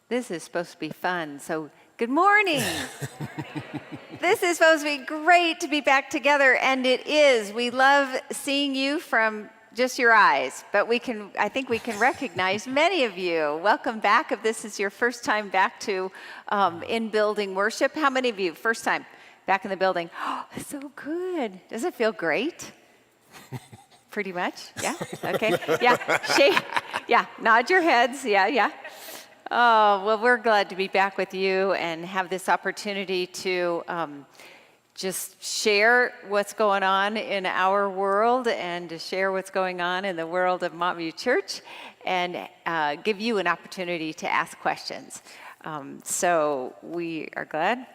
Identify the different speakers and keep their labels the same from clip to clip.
Speaker 1: This is supposed to be fun, so good morning. This is supposed to be great to be back together, and it is. We love seeing you from just your eyes, but I think we can recognize many of you. Welcome back if this is your first time back to in-building worship. How many of you, first time back in the building? Oh, so good. Does it feel great? Pretty much, yeah, okay, yeah, shake, yeah, nod your heads, yeah. Oh, well, we're glad to be back with you and have this opportunity to just share what's going on in our world and to share what's going on in the world of Montview Church and give you an opportunity to ask questions. So we are glad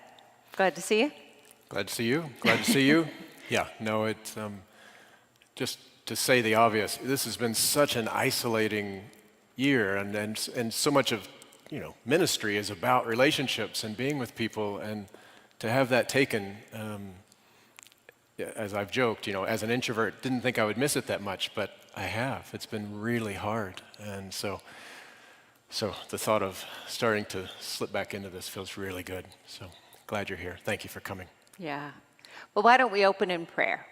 Speaker 1: to see you.
Speaker 2: Glad to see you. Glad to see you. Yeah, no, it's just to say the obvious. This has been such an isolating year, and so much of ministry is about relationships and being with people, and to have that taken, as I've joked, as an introvert, didn't think I would miss it that much, but I have. It's been really hard, and so the thought of starting to slip back into this feels really good. So glad you're here. Thank you for coming.
Speaker 1: Yeah. Well, why don't we open in prayer?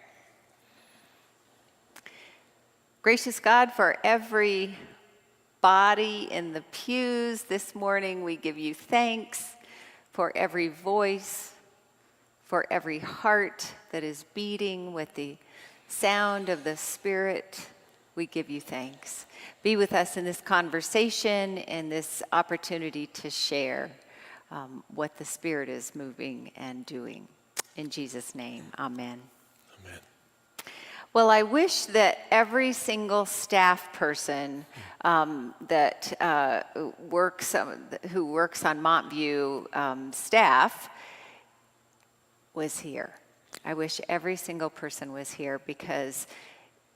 Speaker 1: Gracious God, for every body in the pews this morning, we give you thanks. For every voice, for every heart that is beating with the sound of the Spirit, we give you thanks. Be with us in this conversation and this opportunity to share what the Spirit is moving and doing. In Jesus' name, amen.
Speaker 2: Amen.
Speaker 1: Well, I wish that every single staff person that who works on Montview staff was here. I wish every single person was here because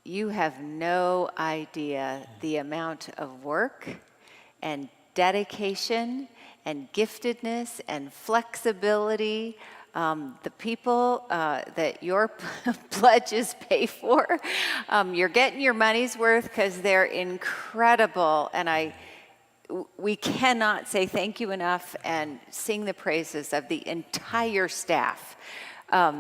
Speaker 1: you have no idea the amount of work and dedication and giftedness and flexibility. The people that your pledges pay for, you're getting your money's worth because they're incredible. And we cannot say thank you enough and sing the praises of the entire staff of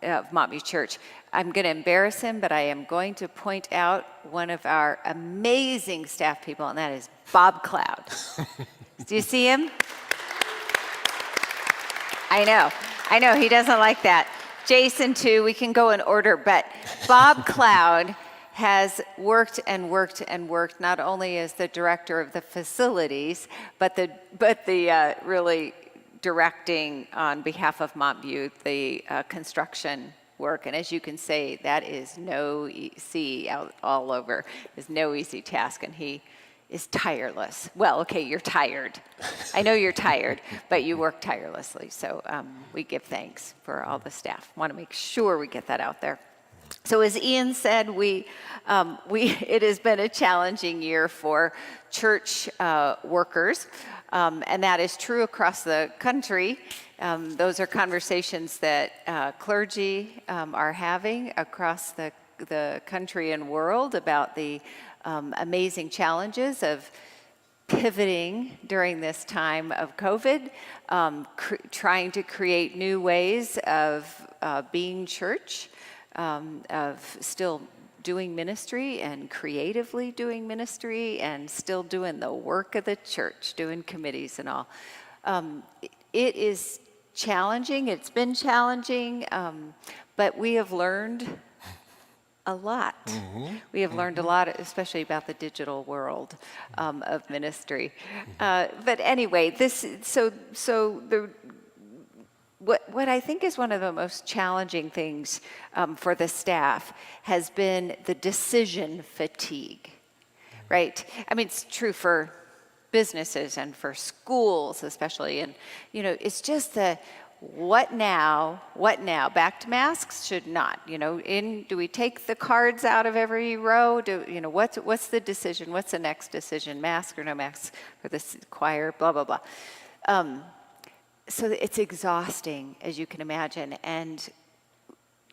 Speaker 1: Montview Church. I'm going to embarrass him, but I am going to point out one of our amazing staff people, and that is Bob Cloud. Do you see him? I know, he doesn't like that. Jason, too, we can go in order, but Bob Cloud has worked and worked and worked not only as the director of the facilities, but the really directing on behalf of Montview the construction work. And as you can say, that is all over. It's no easy task, and he is tireless. Well, okay, you're tired. I know you're tired, but you work tirelessly. So we give thanks for all the staff. Want to make sure we get that out there. So as Ian said, it has been a challenging year for church workers, and that is true across the country. Those are conversations that clergy are having across the country and world about the amazing challenges of pivoting during this time of COVID, trying to create new ways of being church, of still doing ministry and creatively doing ministry and still doing the work of the church, doing committees and all. It is challenging. It's been challenging, but we have learned a lot. Mm-hmm. We have learned a lot, especially about the digital world of ministry. But anyway, what I think is one of the most challenging things for the staff has been the decision fatigue, right? I mean, it's true for businesses and for schools especially, and it's just the what now, back to masks, should not, do we take the cards out of every row? What's the decision? What's the next decision? Mask or no mask for this choir, blah, blah, blah. So it's exhausting, as you can imagine, and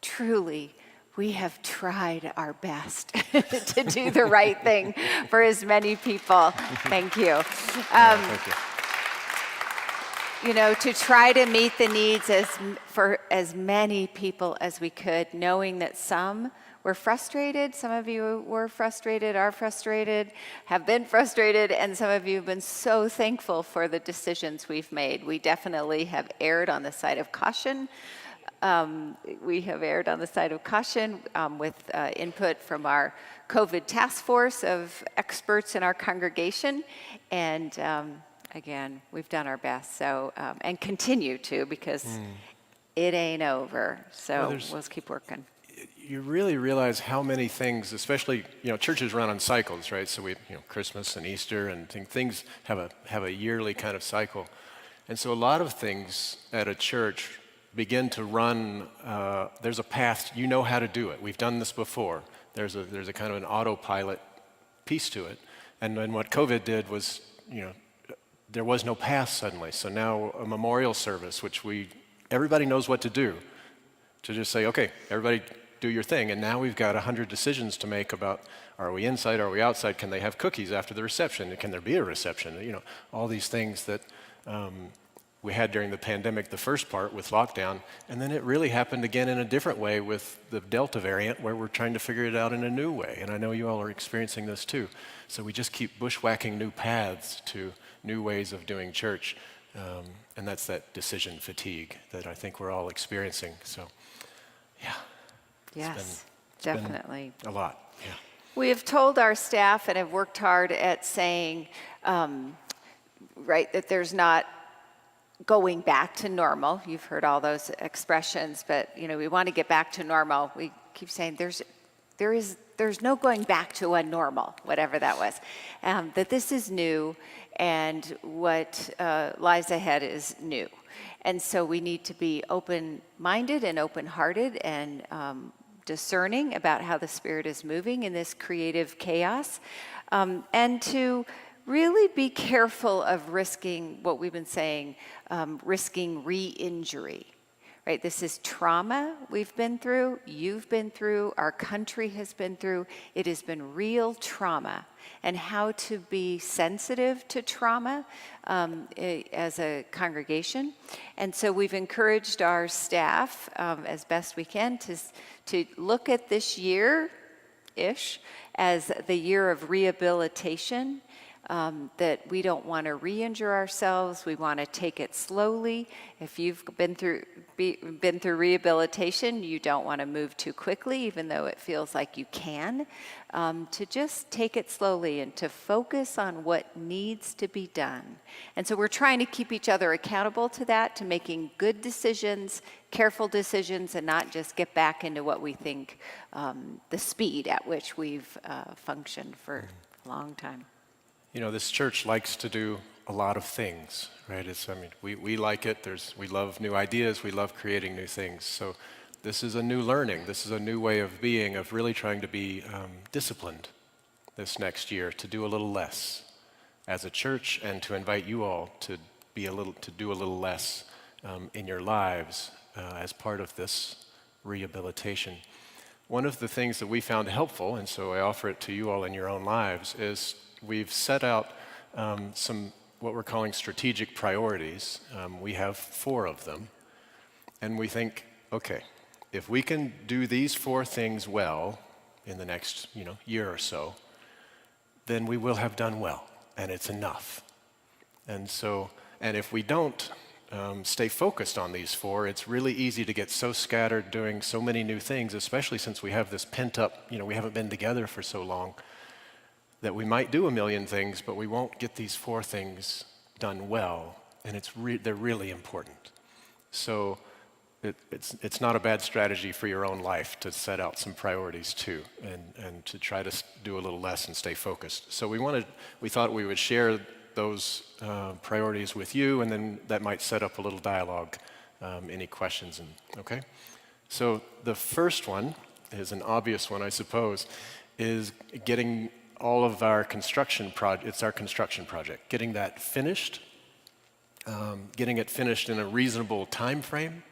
Speaker 1: truly, we have tried our best to do the right thing for as many people. Thank you.
Speaker 2: Thank you.
Speaker 1: to try to meet the needs for as many people as we could, knowing that some were frustrated, some of you were frustrated, are frustrated, have been frustrated, and some of you have been so thankful for the decisions we've made. We definitely have erred on the side of caution. With input from our COVID task force of experts in our congregation. And again, we've done our best. So, and continue to, because it ain't over. So we'll just keep working.
Speaker 2: You really realize how many things, especially, churches run on cycles, right? So Christmas and Easter and things have a yearly kind of cycle. And so a lot of things at a church begin to run, there's a path, you know how to do it. We've done this before. There's a kind of an autopilot piece to it. And then what COVID did was, there was no path suddenly. So now a memorial service, which everybody knows what to do, to just say, okay, everybody do your thing. And now we've got 100 decisions to make about, are we inside, are we outside? Can they have cookies after the reception? Can there be a reception? All these things that we had during the pandemic, the first part with lockdown, and then it really happened again in a different way with the Delta variant, where we're trying to figure it out in a new way. And I know you all are experiencing this too. So we just keep bushwhacking new paths to new ways of doing church. And that's that decision fatigue that I think we're all experiencing. So, yeah.
Speaker 1: Yes, definitely.
Speaker 2: A lot, yeah.
Speaker 1: We have told our staff and have worked hard at saying, that there's not going back to normal. You've heard all those expressions, but we want to get back to normal. We keep saying there's no going back to a normal, whatever that was. That this is new, and what lies ahead is new. And so we need to be open-minded and open-hearted and discerning about how the Spirit is moving in this creative chaos, and to really be careful of risking what we've been saying, risking re-injury, right? This is trauma we've been through, you've been through, our country has been through. It has been real trauma, and how to be sensitive to trauma as a congregation. And so we've encouraged our staff as best we can to look at this year-ish as the year of rehabilitation. That we don't want to re-injure ourselves. We want to take it slowly. If you've been through rehabilitation, you don't want to move too quickly, even though it feels like you can. To just take it slowly and to focus on what needs to be done. And so we're trying to keep each other accountable to that, to making good decisions, careful decisions, and not just get back into what we think the speed at which we've functioned for a long time.
Speaker 2: This church likes to do a lot of things, right? We like it. We love new ideas. We love creating new things. So this is a new learning. This is a new way of being, of really trying to be disciplined this next year, to do a little less as a church, and to invite you all to do a little less in your lives as part of this rehabilitation. One of the things that we found helpful, and so I offer it to you all in your own lives, is we've set out some what we're calling strategic priorities. We have 4 of them. And we think, okay, if we can do these 4 things well in the next year or so, then we will have done well, and it's enough. And if we don't stay focused on these 4, it's really easy to get so scattered doing so many new things, especially since we have this pent up, we haven't been together for so long, that we might do a million things, but we won't get these 4 things done well, and they're really important. So it's not a bad strategy for your own life to set out some priorities too, and to try to do a little less and stay focused. So we thought we would share those priorities with you, and then that might set up a little dialogue. Any questions? Okay. So the first one is an obvious one, I suppose, is getting all of our construction it's our construction project. Getting that finished, getting it finished in a reasonable time frame,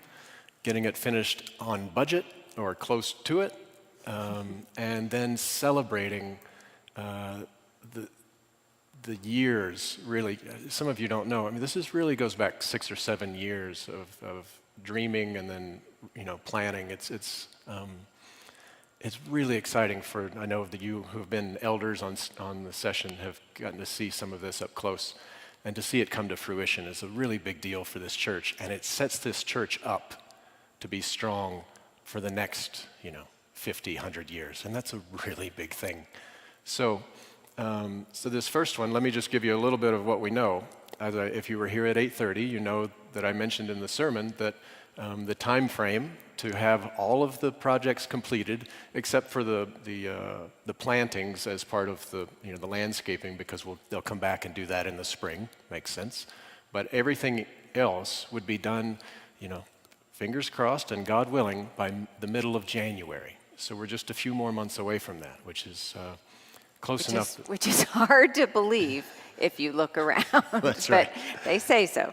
Speaker 2: getting it finished on budget or close to it, and then celebrating the years really, some of you don't know, I mean, this really goes back 6 or 7 years of dreaming and then, planning. It's really exciting for, I know that you who have been elders on the session have gotten to see some of this up close. And to see it come to fruition is a really big deal for this church. And it sets this church up to be strong for the next, 50, 100 years. And that's a really big thing. So this first one, let me just give you a little bit of what we know. If you were here at 8:30, you know that I mentioned in the sermon that the time frame to have all of the projects completed, except for the plantings as part of the the landscaping, because they'll come back and do that in the spring. Makes sense. But everything else would be done, fingers crossed and God willing, by the middle of January. So we're just a few more months away from that, which is close enough.
Speaker 1: Which is hard to believe if you look around.
Speaker 2: That's right.
Speaker 1: But they say so.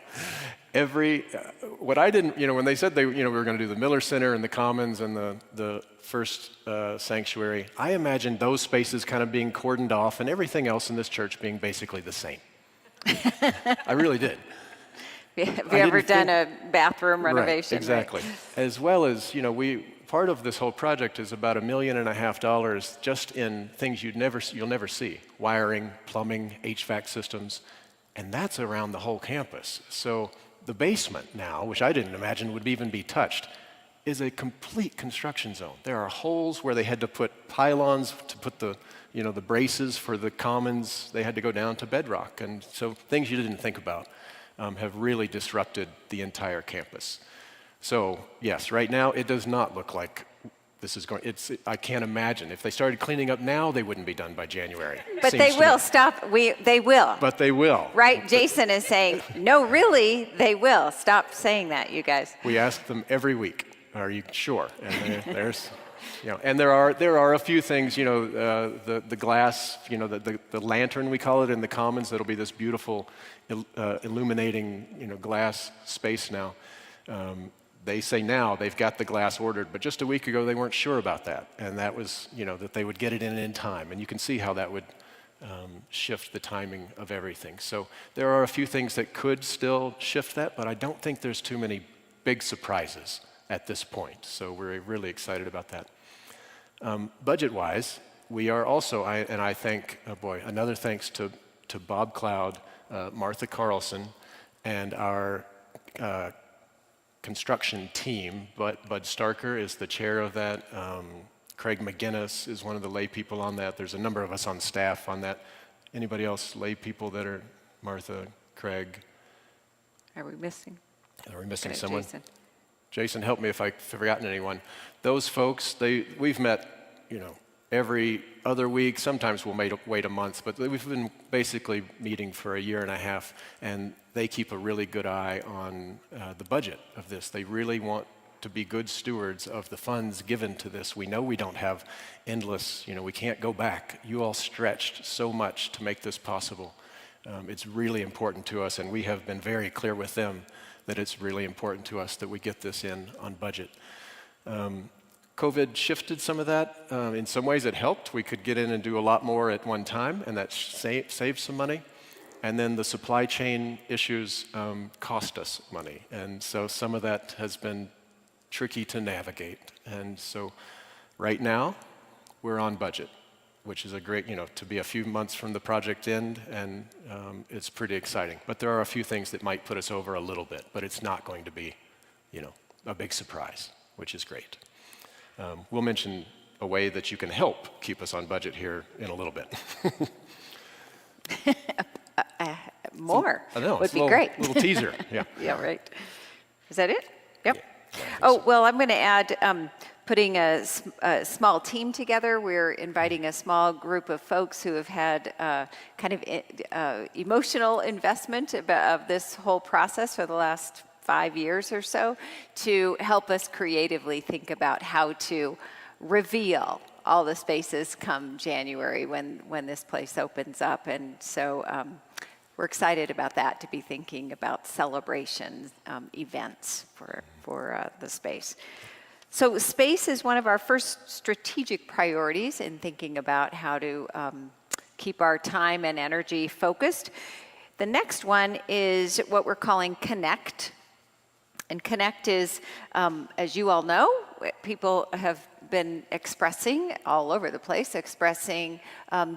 Speaker 2: What I didn't, when they said we were going to do the Miller Center and the Commons and the first sanctuary, I imagined those spaces kind of being cordoned off and everything else in this church being basically the same. I really did.
Speaker 1: Have you ever done a bathroom renovation?
Speaker 2: Right, exactly. Right? As well as, part of this whole project is about $1.5 million just in things you'll never see: wiring, plumbing, HVAC systems, and that's around the whole campus. So the basement now, which I didn't imagine would even be touched, is a complete construction zone. There are holes where they had to put pylons to put the braces for the commons. They had to go down to bedrock, and so things you didn't think about have really disrupted the entire campus. So yes, right now it does not look like this is going. I can't imagine if they started cleaning up now, they wouldn't be done by January.
Speaker 1: But they will stop. They will.
Speaker 2: But they will.
Speaker 1: Right? Jason is saying, no, really, they will. Stop saying that, you guys.
Speaker 2: We ask them every week. Are you sure? And there's, and there are a few things. The glass. The lantern, we call it in the Commons. That'll be this beautiful, illuminating glass space now. They say now they've got the glass ordered, but just a week ago they weren't sure about that, and that was, that they would get it in time, and you can see how that would shift the timing of everything. So there are a few things that could still shift that, but I don't think there's too many big surprises at this point, so we're really excited about that. Budget-wise, we are also, I thank, another thanks to Bob Cloud, Martha Carlson, and our construction team. But Bud Starker is the chair of that. Craig McGinnis is one of the lay people on that. There's a number of us on staff on that. Anybody else lay people that are Martha, Craig?
Speaker 1: Are we missing?
Speaker 2: Are we missing someone?
Speaker 1: Jason.
Speaker 2: Jason, help me if I've forgotten anyone. Those folks, we've met, every other week. Sometimes we'll wait a month, but we've been basically meeting for 1.5 years, and they keep a really good eye on the budget of this. They really want to be good stewards of the funds given to this. We know we don't have endless, we can't go back. You all stretched so much to make this possible. It's really important to us, and we have been very clear with them that it's really important to us that we get this in on budget. COVID shifted some of that. In some ways it helped. We could get in and do a lot more at one time, and that saved some money. And then the supply chain issues cost us money. And so some of that has been tricky to navigate. And so right now, we're on budget, which is a great, to be a few months from the project end, and it's pretty exciting. But there are a few things that might put us over a little bit, but it's not going to be, a big surprise, which is great. We'll mention a way that you can help keep us on budget here in a little bit.
Speaker 1: More
Speaker 2: I know,
Speaker 1: would be great.
Speaker 2: Little teaser, yeah.
Speaker 1: Yeah, right. Is that it? Yep.
Speaker 2: Yeah,
Speaker 1: Oh, well, I'm going to add putting a small team together. We're inviting a small group of folks who have had kind of emotional investment of this whole process for the last 5 years or so to help us creatively think about how to reveal all the spaces come January when this place opens up. And so we're excited about that, to be thinking about celebration events for the space. So space is one of our first strategic priorities in thinking about how to keep our time and energy focused. The next one is what we're calling Connect. And Connect is, as you all know, people have been expressing all over the place, expressing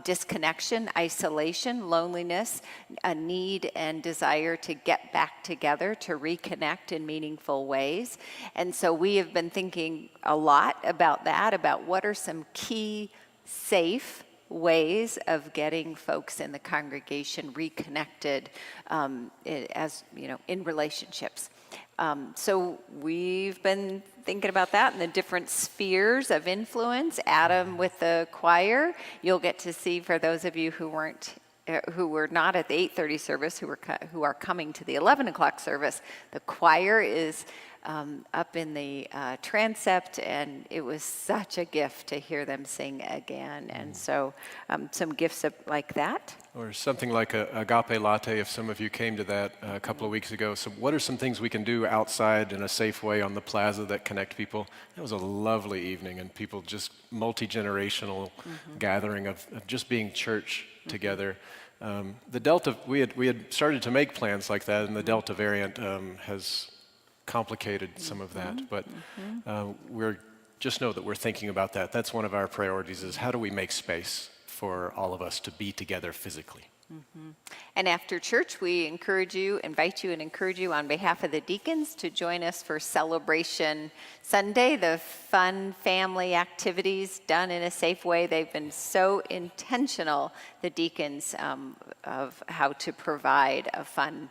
Speaker 1: disconnection, isolation, loneliness, a need and desire to get back together, to reconnect in meaningful ways. And so we have been thinking a lot about that, about what are some key, safe ways of getting folks in the congregation reconnected in relationships. So we've been thinking about that in the different spheres of influence. Adam with the choir, you'll get to see, for those of you who were not at the 8:30 service, who are coming to the 11 o'clock service. The choir is up in the transept, and it was such a gift to hear them sing again. And so some gifts like that.
Speaker 2: Or something like a agape latte, if some of you came to that a couple of weeks ago. So what are some things we can do outside in a safe way on the plaza that connect people? It was a lovely evening, and people just multi-generational gathering of just being church together. The Delta, we had started to make plans like that, and the Delta variant has complicated some of that. But we're just know that we're thinking about that. That's one of our priorities, is how do we make space for all of us to be together physically.
Speaker 1: And after church, we invite you and encourage you on behalf of the deacons to join us for Celebration Sunday, the fun family activities done in a safe way. They've been so intentional, the deacons, of how to provide a fun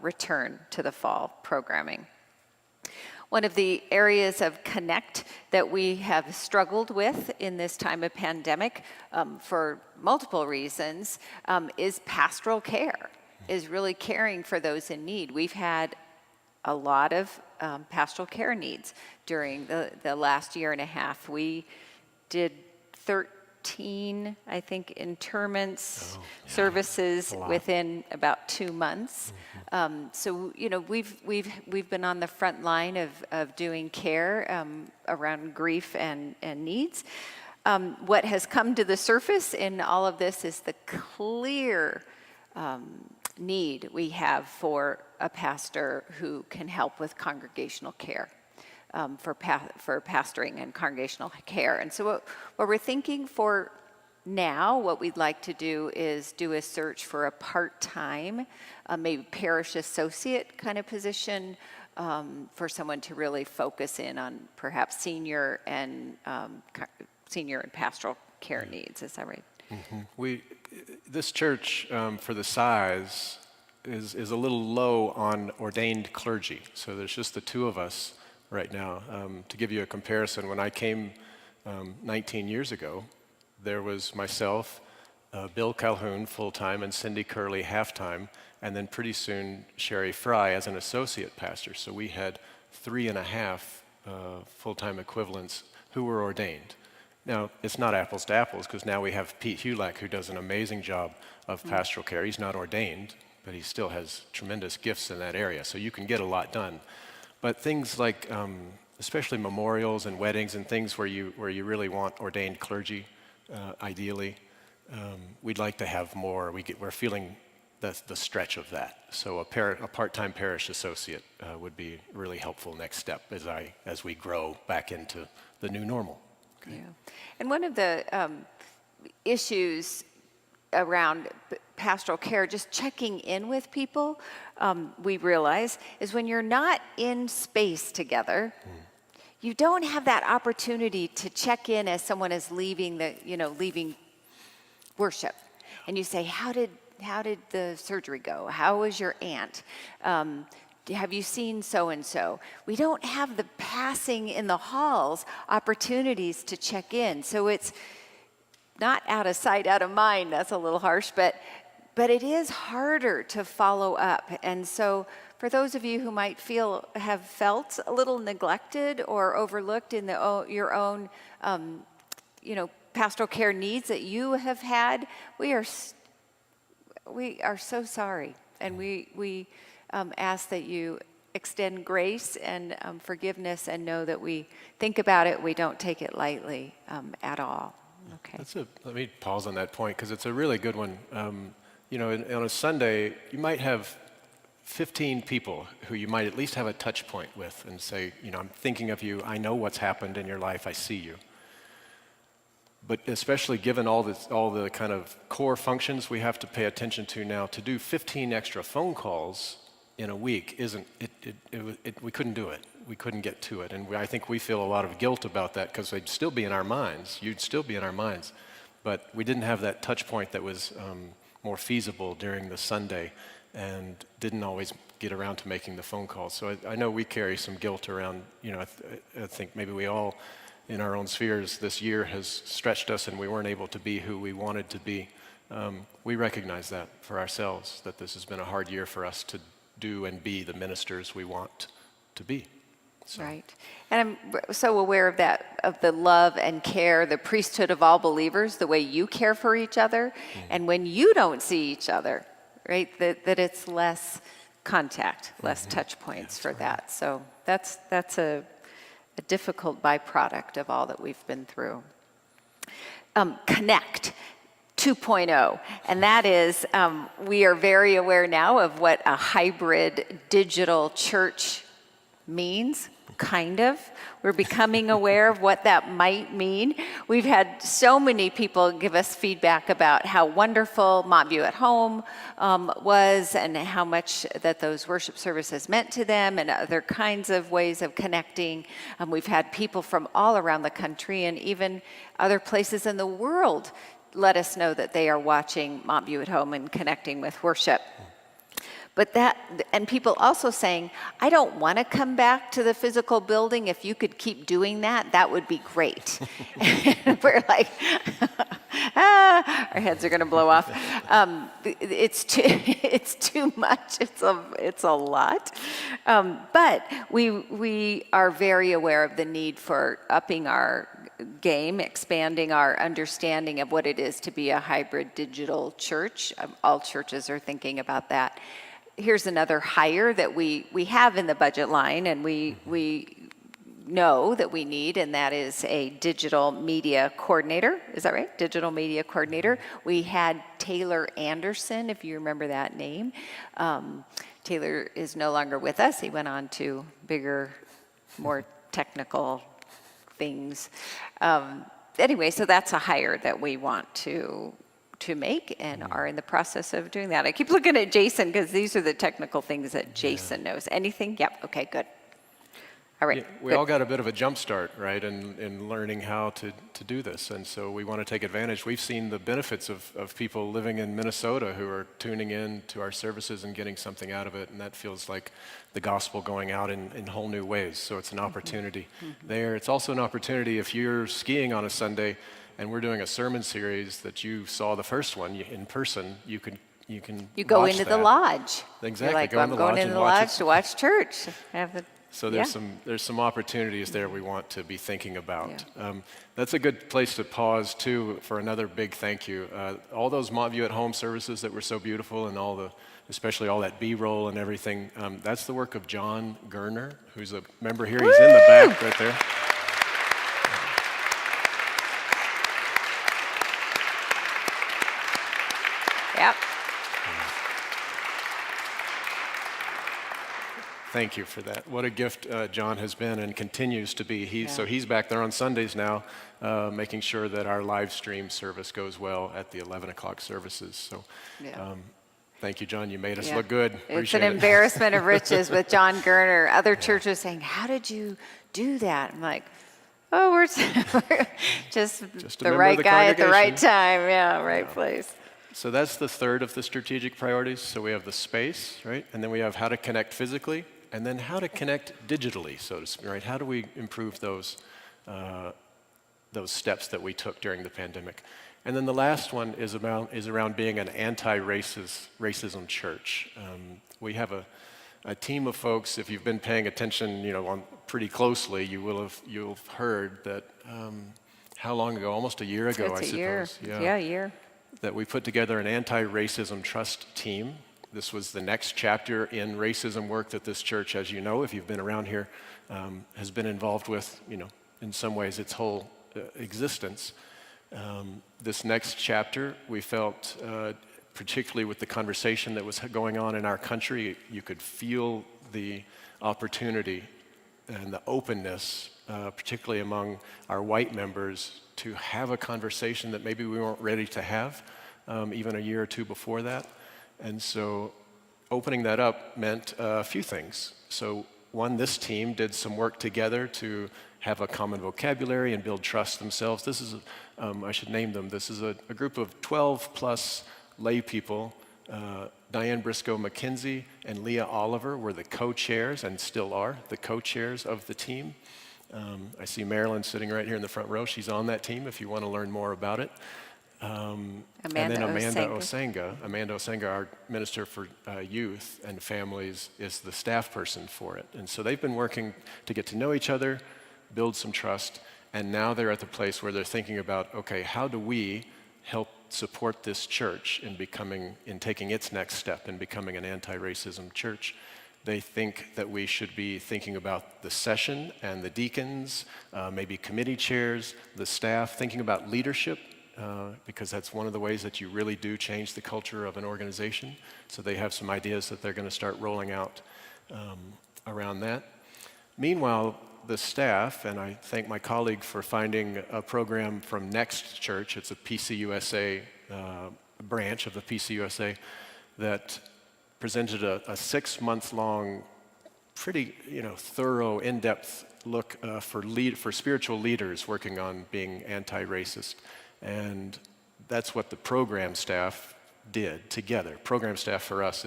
Speaker 1: return to the fall programming. One of the areas of Connect that we have struggled with in this time of pandemic for multiple reasons is pastoral care, is really caring for those in need. We've had a lot of pastoral care needs during the last year and a half. We did 13, I think, interments services within about 2 months. So we've been on the front line of doing care around grief and needs. What has come to the surface in all of this is the clear need we have for a pastor who can help with congregational care. For pastoring and congregational care. And so what we're thinking for now, what we'd like to do is do a search for a part-time, maybe parish associate kind of position for someone to really focus in on perhaps senior and pastoral care needs. Is that right?
Speaker 2: This church, for the size, is a little low on ordained clergy. So there's just the two of us right now. To give you a comparison, when I came 19 years ago, there was myself, Bill Calhoun full-time, and Cindy Curley half-time, and then pretty soon Sherry Fry as an associate pastor. So we had 3.5 full-time equivalents who were ordained. Now, it's not apples to apples, because now we have Pete Hulak, who does an amazing job of pastoral care. He's not ordained, but he still has tremendous gifts in that area, so you can get a lot done. But things like, especially memorials and weddings and things where you really want ordained clergy, ideally, we'd like to have more. We're feeling the stretch of that. So a part-time parish associate would be a really helpful next step as we grow back into the new normal. Okay.
Speaker 1: Yeah. And one of the issues around pastoral care, just checking in with people, we realize, is when you're not in space together, you don't have that opportunity to check in as someone is leaving worship. And you say, how did the surgery go? How was your aunt? Have you seen so-and-so? We don't have the passing in the halls opportunities to check in. So it's not out of sight, out of mind. That's a little harsh, but it is harder to follow up. And so for those of you who might have felt a little neglected or overlooked in your own, pastoral care needs that you have had, we are so sorry, and we ask that you extend grace and forgiveness, and know that we think about it. We don't take it lightly at all. Okay.
Speaker 2: Let me pause on that point because it's a really good one. On a Sunday, you might have 15 people who you might at least have a touch point with and say, I'm thinking of you, I know what's happened in your life, I see you. But especially given all the kind of core functions we have to pay attention to now, to do 15 extra phone calls in a week we couldn't do it. We couldn't get to it. And I think we feel a lot of guilt about that because they'd still be in our minds. You'd still be in our minds. But we didn't have that touch point that was more feasible during the Sunday and didn't always get around to making the phone calls. So I know we carry some guilt around, I think maybe we all in our own spheres this year has stretched us and we weren't able to be who we wanted to be. We recognize that for ourselves, that this has been a hard year for us to do and be the ministers we want to be. So.
Speaker 1: Right. And I'm so aware of that, of the love and care, the priesthood of all believers, the way you care for each other. Mm-hmm. And when you don't see each other, right, that it's less contact, less touch points for that. So that's a difficult byproduct of all that we've been through. Connect 2.0, and that is we are very aware now of what a hybrid digital church means, kind of. We're becoming aware of what that might mean. We've had so many people give us feedback about how wonderful Montview at Home was and how much that those worship services meant to them and other kinds of ways of connecting. We've had people from all around the country and even other places in the world let us know that they are watching Montview at Home and connecting with worship. But and people also saying, I don't want to come back to the physical building. If you could keep doing that, that would be great. We're like, our heads are going to blow off. It's too much. It's a lot. But we are very aware of the need for upping our game, expanding our understanding of what it is to be a hybrid digital church. All churches are thinking about that. Here's another hire that we have in the budget line and we know that we need, and that is a digital media coordinator. Is that right? Digital media coordinator. We had Taylor Anderson, if you remember that name. Taylor is no longer with us. He went on to bigger, more technical things. Anyway, so that's a hire that we want to make and are in the process of doing that. I keep looking at Jason because these are the technical things that Jason knows. Anything? Yep. Okay, good. All right.
Speaker 2: Yeah, we all got a bit of a jump start, right, in learning how to do this. And so we want to take advantage. We've seen the benefits of people living in Minnesota who are tuning in to our services and getting something out of it. And that feels like the gospel going out in whole new ways. So it's an opportunity there. It's also an opportunity if you're skiing on a Sunday and we're doing a sermon series that you saw the first one in person, you go
Speaker 1: into
Speaker 2: that.
Speaker 1: The lodge.
Speaker 2: Exactly.
Speaker 1: You're like,
Speaker 2: I'm
Speaker 1: going into the lodge to watch church.
Speaker 2: So there's some opportunities there we want to be thinking about. Yeah. That's a good place to pause too for another big thank you. All those Montview at Home services that were so beautiful and especially all that B-roll and everything, that's the work of John Gerner, who's a member here. He's in the back right there.
Speaker 1: Yep.
Speaker 2: Thank you for that. What a gift John has been and continues to be. So he's back there on Sundays now, making sure that our live stream service goes well at the 11 o'clock services. So thank you, John. You made us look good.
Speaker 1: It's an embarrassment of riches with John Gerner. Other churches saying, how did you do that? I'm like, oh, we're just the right guy at the right time. Yeah, right place.
Speaker 2: So that's the third of the strategic priorities. So we have the space, right? And then we have how to connect physically, and then how to connect digitally, so to speak, right? How do we improve those steps that we took during the pandemic? And then the last one is around being an anti-racism church. We have a team of folks. If you've been paying attention, on pretty closely, you'll have heard that how long ago? Almost a year ago, I suppose.
Speaker 1: Yeah, a year.
Speaker 2: That we put together an anti-racism trust team. This was the next chapter in racism work that this church, as you know, if you've been around here, has been involved with, in some ways its whole existence. This next chapter, we felt, particularly with the conversation that was going on in our country, you could feel the opportunity and the openness, particularly among our white members, to have a conversation that maybe we weren't ready to have even a year or two before that. And so opening that up meant a few things. So one, this team did some work together to have a common vocabulary and build trust themselves. This is, I should name them, this is a group of 12 plus lay people. Diane Briscoe McKenzie and Leah Oliver were the co-chairs, and still are the co-chairs of the team. I see Marilyn sitting right here in the front row. She's on that team if you want to learn more about it. And then Amanda Osenga, our Minister for Youth and Families, is the staff person for it. And so they've been working to get to know each other, build some trust, and now they're at the place where they're thinking about, okay, how do we help support this church in taking its next step in becoming an anti-racism church? They think that we should be thinking about the session and the deacons, maybe committee chairs, the staff, thinking about leadership, because that's one of the ways that you really do change the culture of an organization. So they have some ideas that they're going to start rolling out around that. Meanwhile, the staff, and I thank my colleague for finding a program from Next Church, it's a PCUSA branch of the PCUSA, that presented a 6-month-long, pretty thorough, in-depth look for spiritual leaders working on being anti-racist. And that's what the program staff did together. Program staff for us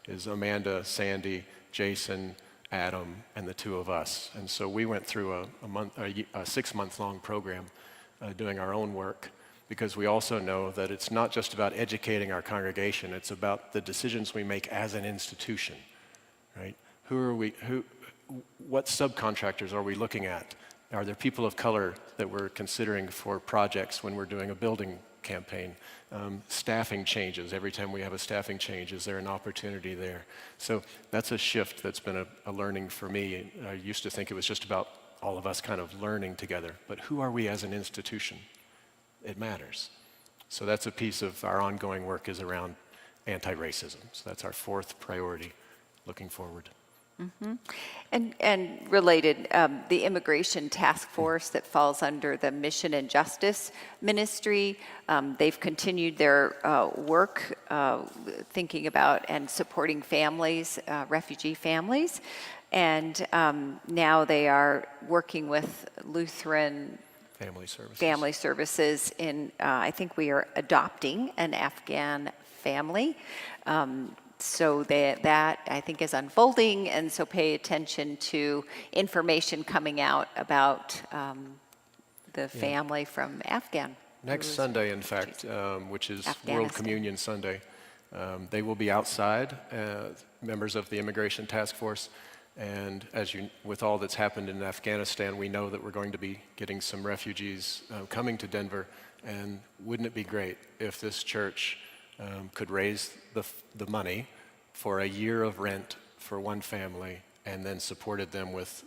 Speaker 2: is Amanda, Sandy, Jason, Adam, and the two of us. And so we went through a 6-month-long program doing our own work, because we also know that it's not just about educating our congregation, it's about the decisions we make as an institution, right? What subcontractors are we looking at? Are there people of color that we're considering for projects when we're doing a building campaign? Staffing changes. Every time we have a staffing change, is there an opportunity there? So that's a shift that's been a learning for me. I used to think it was just about all of us kind of learning together, but who are we as an institution? It matters. So that's a piece of our ongoing work, is around anti-racism. So that's our 4th priority looking forward.
Speaker 1: Mm-hmm. And related, the immigration task force that falls under the Mission and Justice Ministry, they've continued their work thinking about and supporting families, refugee families, and now they are working with Lutheran Family Services in, I think we are adopting an Afghan family. So that I think is unfolding, and so pay attention to information coming out about the family from Afghan.
Speaker 2: Next Sunday, in fact, which is World Communion Sunday, they will be outside, members of the Immigration Task Force, and with all that's happened in Afghanistan, we know that we're going to be getting some refugees coming to Denver, and wouldn't it be great if this church could raise the money for a year of rent for one family, and then supported them with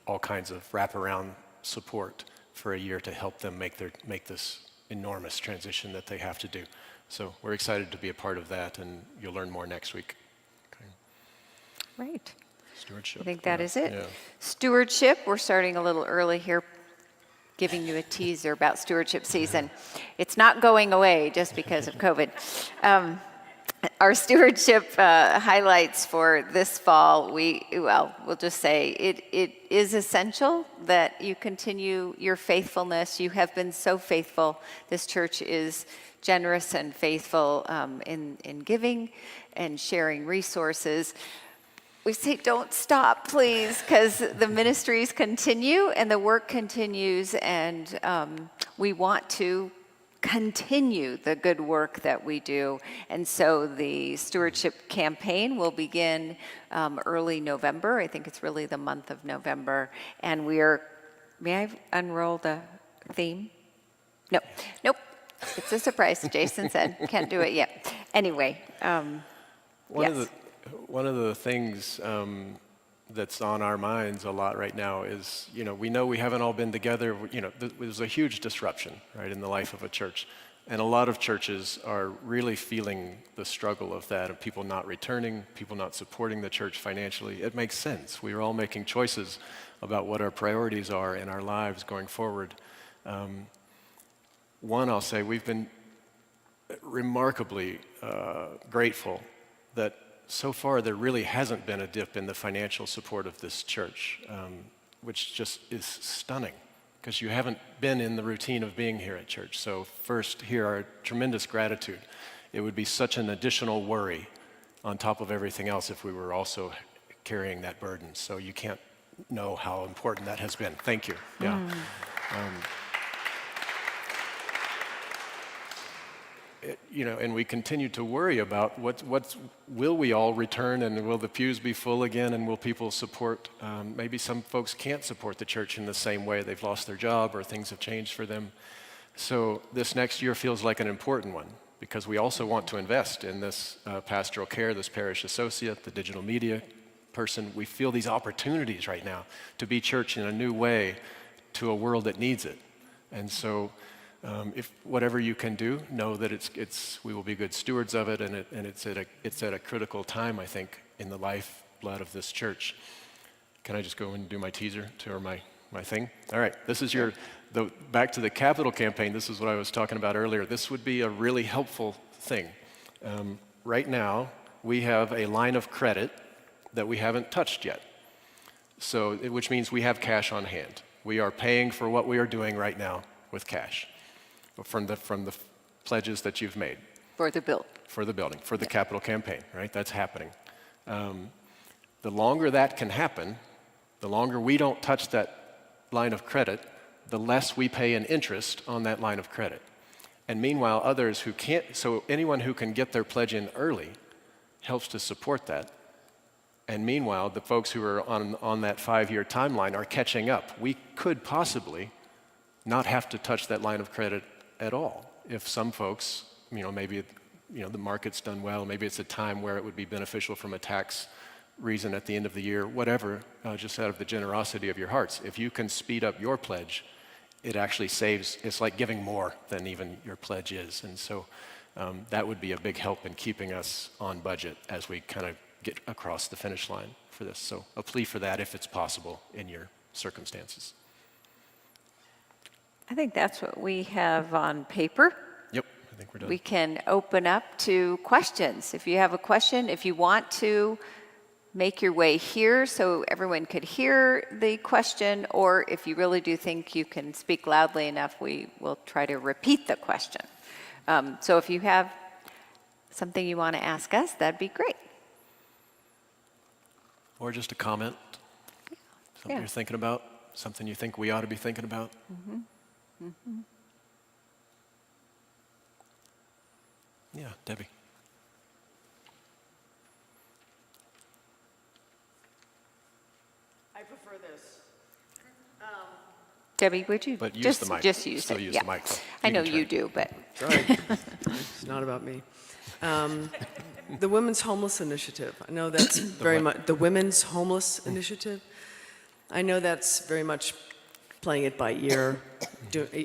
Speaker 2: all kinds of wraparound support for a year to help them make this enormous transition that they have to do. So we're excited to be a part of that, and you'll learn more next week. Okay.
Speaker 1: Right.
Speaker 2: Stewardship.
Speaker 1: I think that is it.
Speaker 2: Yeah.
Speaker 1: Stewardship, we're starting a little early here, giving you a teaser about stewardship season. It's not going away just because of COVID. Our stewardship highlights for this fall, we'll just say it is essential that you continue your faithfulness. You have been so faithful. This church is generous and faithful in giving and sharing resources. We say, don't stop, please, because the ministries continue and the work continues, and we want to continue the good work that we do. And so the stewardship campaign will begin early November. I think it's really the month of November. And may I unroll the theme? No, nope. It's a surprise. Jason said, can't do it yet. Anyway,
Speaker 2: One of the things that's on our minds a lot right now is, we know we haven't all been together. There's a huge disruption, right, in the life of a church. And a lot of churches are really feeling the struggle of that, of people not returning, people not supporting the church financially. It makes sense. We are all making choices about what our priorities are in our lives going forward. One, I'll say, we've been remarkably grateful that so far there really hasn't been a dip in the financial support of this church, which just is stunning, because you haven't been in the routine of being here at church. So first, here our tremendous gratitude. It would be such an additional worry on top of everything else if we were also carrying that burden. So you can't know how important that has been. Thank you. Yeah. And we continue to worry about will we all return, and will the pews be full again, and will people support? Maybe some folks can't support the church in the same way. They've lost their job or things have changed for them. So this next year feels like an important one, because we also want to invest in this pastoral care, this parish associate, the digital media person. We feel these opportunities right now to be church in a new way to a world that needs it. And so if whatever you can do, know that we will be good stewards of it, and it's at a critical time, I think, in the lifeblood of this church. Can I just go and do my teaser or my thing? All right, this is back to the capital campaign. This is what I was talking about earlier. This would be a really helpful thing. Right now, we have a line of credit that we haven't touched yet. So, which means we have cash on hand. We are paying for what we are doing right now with cash. From the pledges that you've made.
Speaker 1: For the building.
Speaker 2: For the building, for the capital campaign, right? That's happening. The longer that can happen, the longer we don't touch that line of credit, the less we pay in interest on that line of credit. And meanwhile, others who can't, so anyone who can get their pledge in early helps to support that. And meanwhile, the folks who are on that 5-year timeline are catching up. We could possibly not have to touch that line of credit at all. If some folks, maybe the market's done well, maybe it's a time where it would be beneficial from a tax reason at the end of the year, whatever, just out of the generosity of your hearts. If you can speed up your pledge, it actually saves, it's like giving more than even your pledge is. And so that would be a big help in keeping us on budget as we kind of get across the finish line for this. So a plea for that if it's possible in your circumstances.
Speaker 1: I think that's what we have on paper.
Speaker 2: Yep, I think we're done.
Speaker 1: We can open up to questions. If you have a question, if you want to make your way here so everyone could hear the question, or if you really do think you can speak loudly enough, we will try to repeat the question. So if you have something you want to ask us, that'd be great.
Speaker 2: Or just a comment, something you're thinking about, something you think we ought to be thinking about. Mm-hmm. Mm-hmm. Yeah, Debbie.
Speaker 3: I prefer this.
Speaker 1: Debbie, would you
Speaker 2: but use
Speaker 1: just,
Speaker 2: the mic.
Speaker 1: just use
Speaker 2: Still
Speaker 1: it?
Speaker 2: use
Speaker 1: Yeah.
Speaker 2: the microphone.
Speaker 1: I know you do, but
Speaker 3: Right. It's not about me. The Women's Homeless Initiative. I know that's very much the Women's Homeless Initiative. I know that's very much playing it by ear.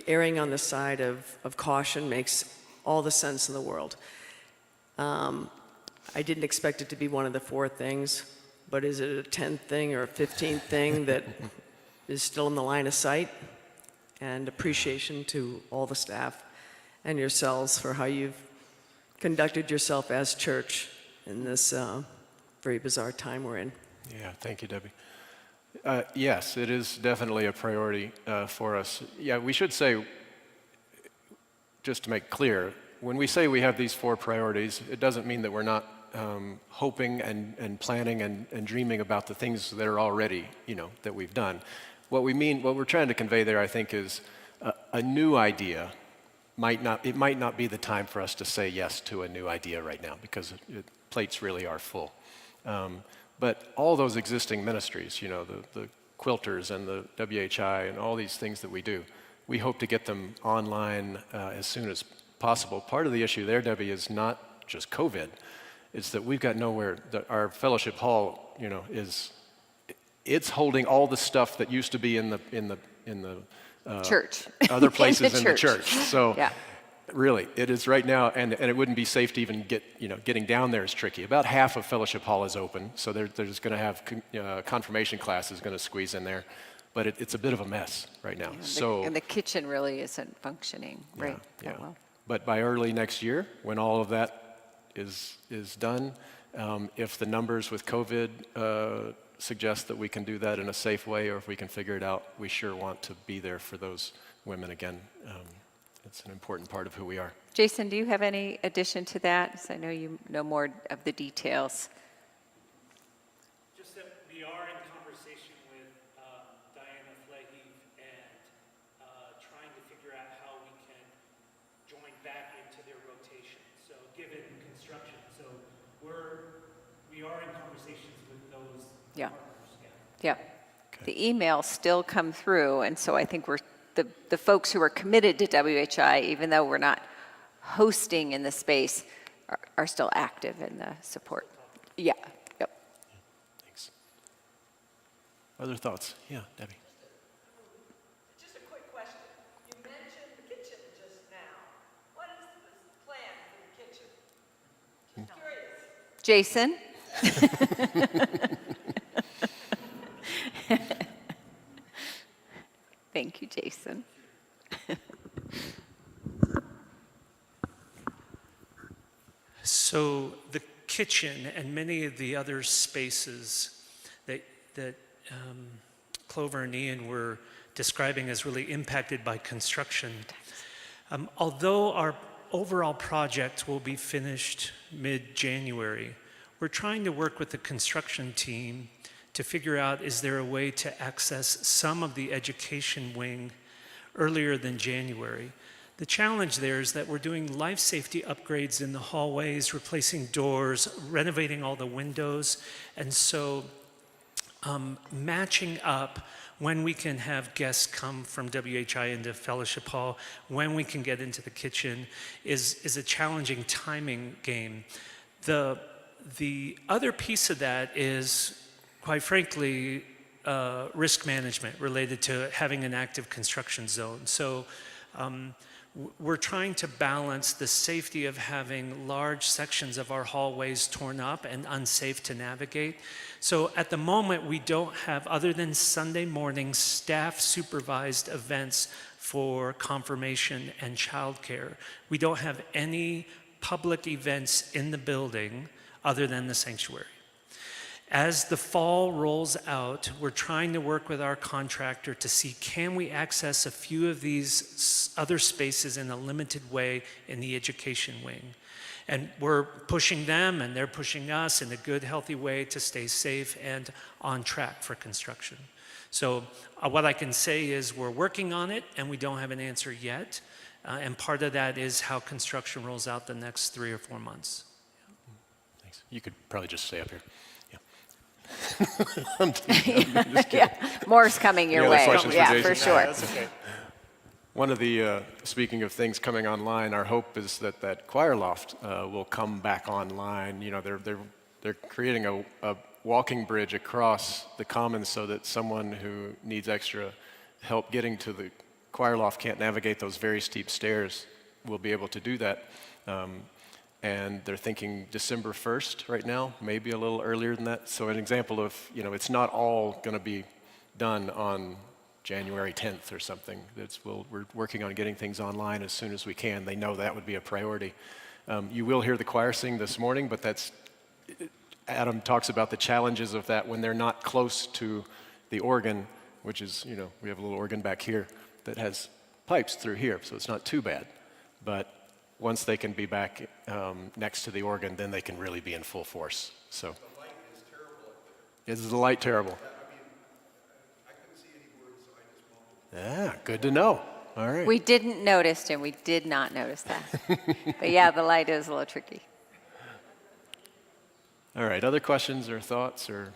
Speaker 3: Erring on the side of caution makes all the sense in the world. I didn't expect it to be one of the 4 things, but is it a 10th thing or a 15th thing that is still in the line of sight? And appreciation to all the staff and yourselves for how you've conducted yourself as church in this very bizarre time we're in.
Speaker 2: Yeah, thank you, Debbie. Yes, it is definitely a priority for us. Yeah, we should say, just to make clear, when we say we have these 4 priorities, it doesn't mean that we're not hoping and planning and dreaming about the things that are already, that we've done. What we're trying to convey there, I think, is a new idea might not be the time for us to say yes to a new idea right now, because plates really are full. But all those existing ministries, the quilters and the WHI and all these things that we do, we hope to get them online as soon as possible. Part of the issue there, Debbie, is not just COVID. It's that we've got nowhere. Our fellowship hall, is it's holding all the stuff that used to be in the
Speaker 1: Church.
Speaker 2: other places in the
Speaker 1: church.
Speaker 2: church. So
Speaker 1: Yeah.
Speaker 2: really, it is right now, and it wouldn't be safe to even getting down there is tricky. About half of Fellowship Hall is open, so they're just going to have confirmation classes going to squeeze in there, but it's a bit of a mess right now.
Speaker 1: And the kitchen really isn't functioning right
Speaker 2: yeah.
Speaker 1: that well.
Speaker 2: But by early next year, when all of that is done, if the numbers with COVID suggest that we can do that in a safe way, or if we can figure it out, we sure want to be there for those women again. It's an important part of who we are.
Speaker 1: Jason, do you have any addition to that? 'Cause I know you know more of the details.
Speaker 4: Just that we are in conversation with Diana Flehy and trying to figure out how we can join back into their rotation. So given construction, so we are in conversations with those
Speaker 1: Yeah.
Speaker 4: partners.
Speaker 1: Yeah. The emails still come through, and so I think the folks who are committed to WHI, even though we're not hosting in the space, are still active in the support. Yeah. Yep.
Speaker 2: Thanks. Other thoughts? Yeah, Debbie.
Speaker 5: Just a quick question. You mentioned the kitchen just now. What is the plan for the kitchen? Just curious.
Speaker 1: Jason? Thank you, Jason.
Speaker 4: So the kitchen and many of the other spaces that Clover and Ian were describing as really impacted by construction, although our overall project will be finished mid-January, we're trying to work with the construction team to figure out, is there a way to access some of the education wing earlier than January? The challenge there is that we're doing life safety upgrades in the hallways, replacing doors, renovating all the windows, and so matching up when we can have guests come from WHI into Fellowship Hall, when we can get into the kitchen, is a challenging timing game. The other piece of that is, quite frankly, risk management related to having an active construction zone. So we're trying to balance the safety of having large sections of our hallways torn up and unsafe to navigate. So at the moment, we don't have, other than Sunday morning staff supervised events for confirmation and childcare, we don't have any public events in the building other than the sanctuary. As the fall rolls out, we're trying to work with our contractor to see, can we access a few of these other spaces in a limited way in the education wing? And we're pushing them and they're pushing us in a good, healthy way to stay safe and on track for construction. So what I can say is we're working on it and we don't have an answer yet. And part of that is how construction rolls out the next 3 or 4 months.
Speaker 2: Thanks. You could probably just stay up here.
Speaker 1: Yeah. More's coming your
Speaker 2: Any other
Speaker 1: way.
Speaker 2: questions for
Speaker 1: Yeah,
Speaker 2: Jason?
Speaker 1: for sure.
Speaker 4: That's okay.
Speaker 2: One of the, speaking of things coming online, our hope is that choir loft will come back online. You know, they're creating a walking bridge across the commons so that someone who needs extra help getting to the choir loft can't navigate those very steep stairs will be able to do that. And they're thinking December 1st right now, maybe a little earlier than that. So an example of, you know, it's not all going to be done on January 10th or something. We're working on getting things online as soon as we can. They know that would be a priority. You will hear the choir sing this morning, but Adam talks about the challenges of that when they're not close to the organ, which is, you know, we have a little organ back here that has pipes through here, so it's not too bad. But once they can be back next to the organ, then they can really be in full force. So. The light is terrible up there. Is the light terrible? Yeah, I mean, I couldn't see any words, so I just mumbled. Yeah, good to know. All right.
Speaker 1: We didn't notice, and we did not notice that. But yeah, the light is a little tricky.
Speaker 2: All right, other questions or thoughts or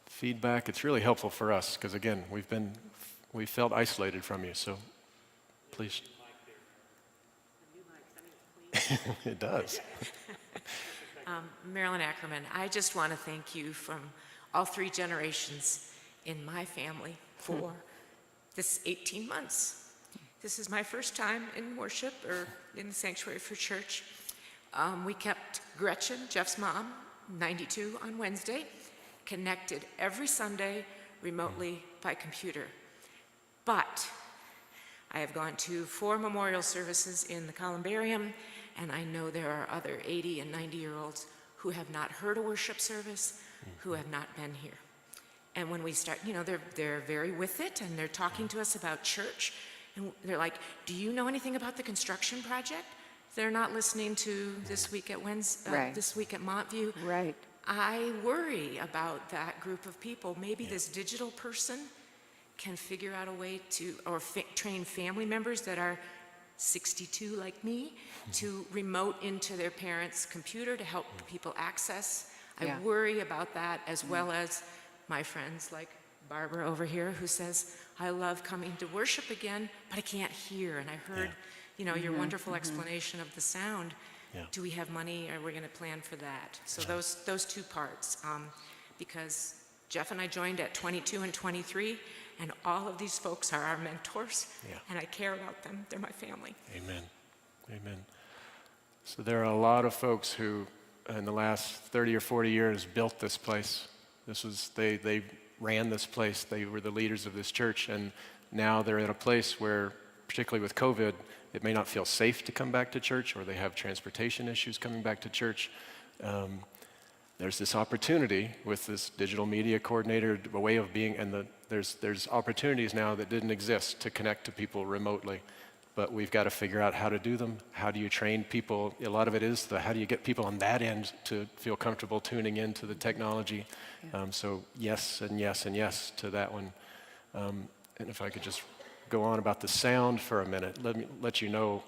Speaker 2: feedback? It's really helpful for us because, again, we felt isolated from you, so please. It does.
Speaker 6: Marilyn Ackerman, I just want to thank you from all 3 generations in my family for this 18 months. This is my first time in worship or in the sanctuary for church. We kept Gretchen, Jeff's mom, 92 on Wednesday, connected every Sunday remotely by computer. But I have gone to 4 memorial services in the columbarium, and I know there are other 80 and 90-year-olds who have not heard a worship service, who have not been here. And when we start, you know, they're very with it, and they're talking to us about church, and they're like, do you know anything about the construction project? They're not listening to This Week at
Speaker 1: Right.
Speaker 6: This Week at Montview.
Speaker 1: Right.
Speaker 6: I worry about that group of people. Maybe this digital person can figure out a way to, or train family members that are 62 like me to remote into their parents' computer to help people access.
Speaker 1: Yeah.
Speaker 6: I worry about that, as well as my friends like Barbara over here, who says, I love coming to worship again, but I can't hear. And I heard, you know, your wonderful explanation of the sound.
Speaker 2: Yeah.
Speaker 6: Do we have money? Are we going to plan for that? So those 2 parts, because Jeff and I joined at 22 and 23, and all of these folks are our mentors, and I care about them. They're my family.
Speaker 2: Amen. Amen. So there are a lot of folks who, in the last 30 or 40 years, built this place. They ran this place. They were the leaders of this church, and now they're at a place where, particularly with COVID, it may not feel safe to come back to church, or they have transportation issues coming back to church. There's this opportunity with this digital media coordinator, a way of being, and there's opportunities now that didn't exist to connect to people remotely. But we've got to figure out how to do them. How do you train people? A lot of it is how do you get people on that end to feel comfortable tuning into the technology? So yes and yes and yes to that one. And if I could just go on about the sound for a minute, let me let you know.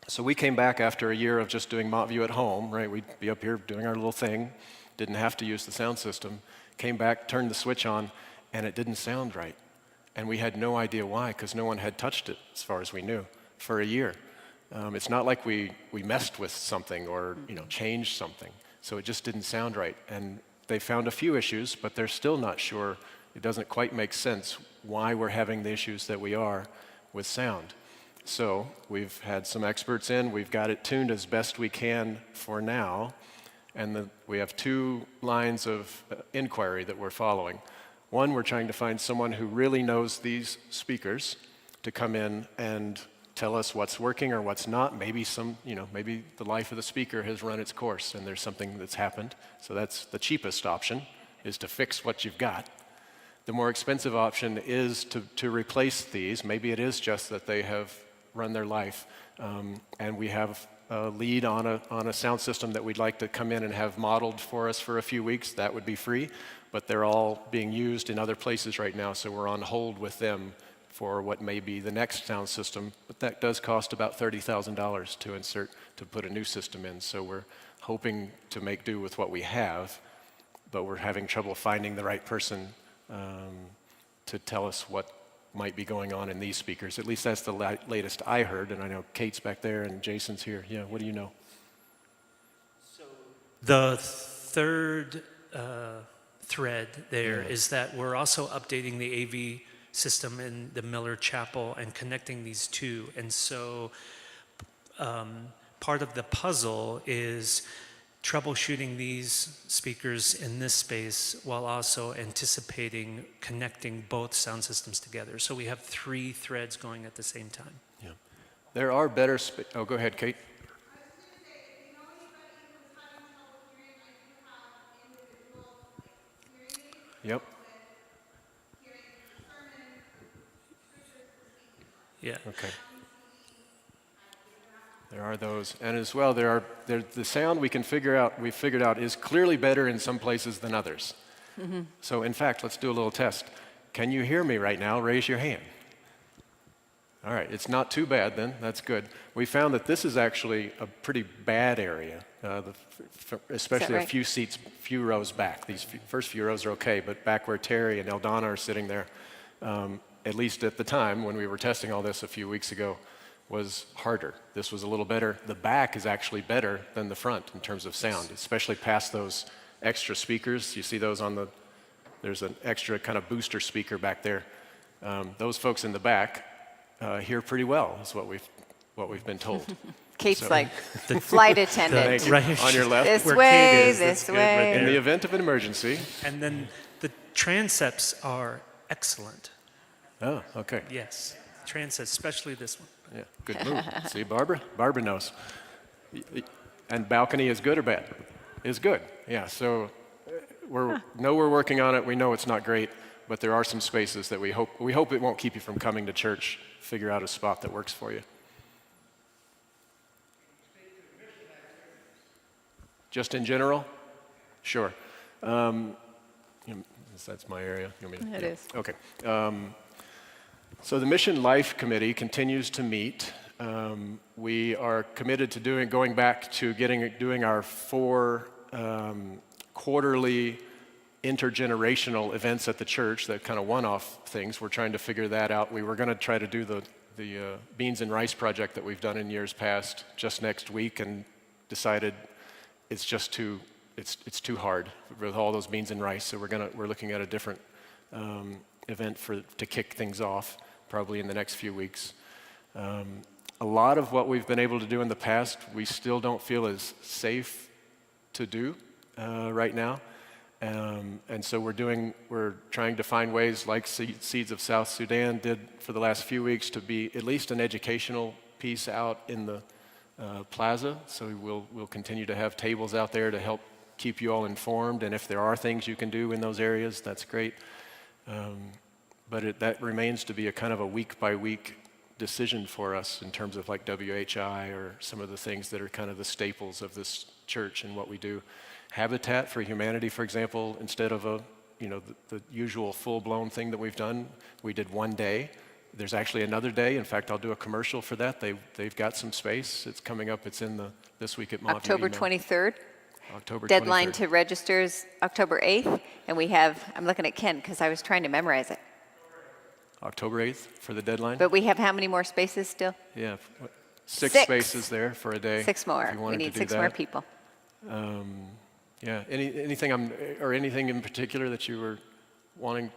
Speaker 2: So we came back after a year of just doing Montview at home, right? We'd be up here doing our little thing, didn't have to use the sound system. Came back, turned the switch on, and it didn't sound right. And we had no idea why, because no one had touched it, as far as we knew, for a year. It's not like we messed with something or changed something. So it just didn't sound right. And they found a few issues, but they're still not sure. It doesn't quite make sense why we're having the issues that we are with sound. So we've had some experts in. We've got it tuned as best we can for now. And we have 2 lines of inquiry that we're following. One, we're trying to find someone who really knows these speakers to come in and tell us what's working or what's not. Maybe maybe the life of the speaker has run its course and there's something that's happened. So that's the cheapest option, is to fix what you've got. The more expensive option is to replace these. Maybe it is just that they have run their life. And we have a lead on a sound system that we'd like to come in and have modeled for us for a few weeks. That would be free, but they're all being used in other places right now, so we're on hold with them for what may be the next sound system. But that does cost about $30,000 to put a new system in, so we're hoping to make do with what we have, but we're having trouble finding the right person to tell us what might be going on in these speakers. At least that's the latest I heard, and I know Kate's back there and Jason's here. Yeah, what do you know?
Speaker 4: So the third thread there is that we're also updating the AV system in the Miller Chapel and connecting these 2. And so part of the puzzle is troubleshooting these speakers in this space while also anticipating connecting both sound systems together. So we have 3 threads going at the same time.
Speaker 2: Yeah. There are better oh, go ahead, Kate. Yep.
Speaker 4: Yeah.
Speaker 2: Okay. There are those, and as well, the sound we figured out is clearly better in some places than others. Mm-hmm. So in fact, let's do a little test. Can you hear me right now? Raise your hand. All right, it's not too bad then, that's good. We found that this is actually a pretty bad area, especially
Speaker 1: right?
Speaker 2: a few rows back. These first few rows are okay, but back where Terry and Eldana are sitting there, at least at the time when we were testing all this a few weeks ago, was harder. This was a little better. The back is actually better than the front in terms of sound, especially past those extra speakers. You see those there's an extra kind of booster speaker back there. Those folks in the back hear pretty well, is what we've been told.
Speaker 1: Kate's
Speaker 2: So-
Speaker 1: like, flight attendant.
Speaker 2: Thank you.
Speaker 4: Right.
Speaker 2: On your left.
Speaker 1: This
Speaker 4: Where
Speaker 1: way,
Speaker 4: Kate is,
Speaker 1: this
Speaker 4: that's good right
Speaker 1: way.
Speaker 2: In
Speaker 4: there.
Speaker 2: the event of an emergency.
Speaker 4: And then the transepts are excellent.
Speaker 2: Oh, okay.
Speaker 4: Yes, transepts, especially this one.
Speaker 2: Yeah, good move. See, Barbara? Barbara knows. And balcony is good or bad? Is good. Yeah, so we're working on it. We know it's not great, but there are some spaces that we hope it won't keep you from coming to church. Figure out a spot that works for you. Just in general? Sure. That's my area. You want me to-
Speaker 1: It
Speaker 2: yeah.
Speaker 1: is.
Speaker 2: Okay. So the Mission Life Committee continues to meet. We are committed to going back to doing our 4 quarterly intergenerational events at the church, that kind of one-off things. We're trying to figure that out. We were going to try to do the Beans and Rice project that we've done in years past just next week, and decided it's just too hard with all those beans and rice. So we're looking at a different event to kick things off, probably in the next few weeks. A lot of what we've been able to do in the past, we still don't feel is safe to do right now. And so we're trying to find ways, like Seeds of South Sudan did for the last few weeks, to be at least an educational piece out in the plaza. So we'll continue to have tables out there to help keep you all informed. And if there are things you can do in those areas, that's great. But that remains to be a kind of a week-by-week decision for us in terms of like WHI or some of the things that are kind of the staples of this church and what we do. Habitat for Humanity, for example, instead of the usual full-blown thing that we've done, we did one day. There's actually another day. In fact, I'll do a commercial for that. They've got some space. It's coming up. It's in this week at Montview.
Speaker 1: October
Speaker 2: email.
Speaker 1: 23rd.
Speaker 2: October 23rd.
Speaker 1: Deadline to register is October 8th. And I'm looking at Ken because I was trying to memorize it.
Speaker 2: October 8th for the deadline.
Speaker 1: But we have how many more spaces still?
Speaker 2: Yeah, six
Speaker 1: 6.
Speaker 2: spaces there for a day.
Speaker 1: 6 more.
Speaker 2: If you
Speaker 1: We
Speaker 2: wanted
Speaker 1: need
Speaker 2: to do
Speaker 1: 6 more
Speaker 2: that.
Speaker 1: people.
Speaker 2: Yeah. Anything in particular that you were wanting,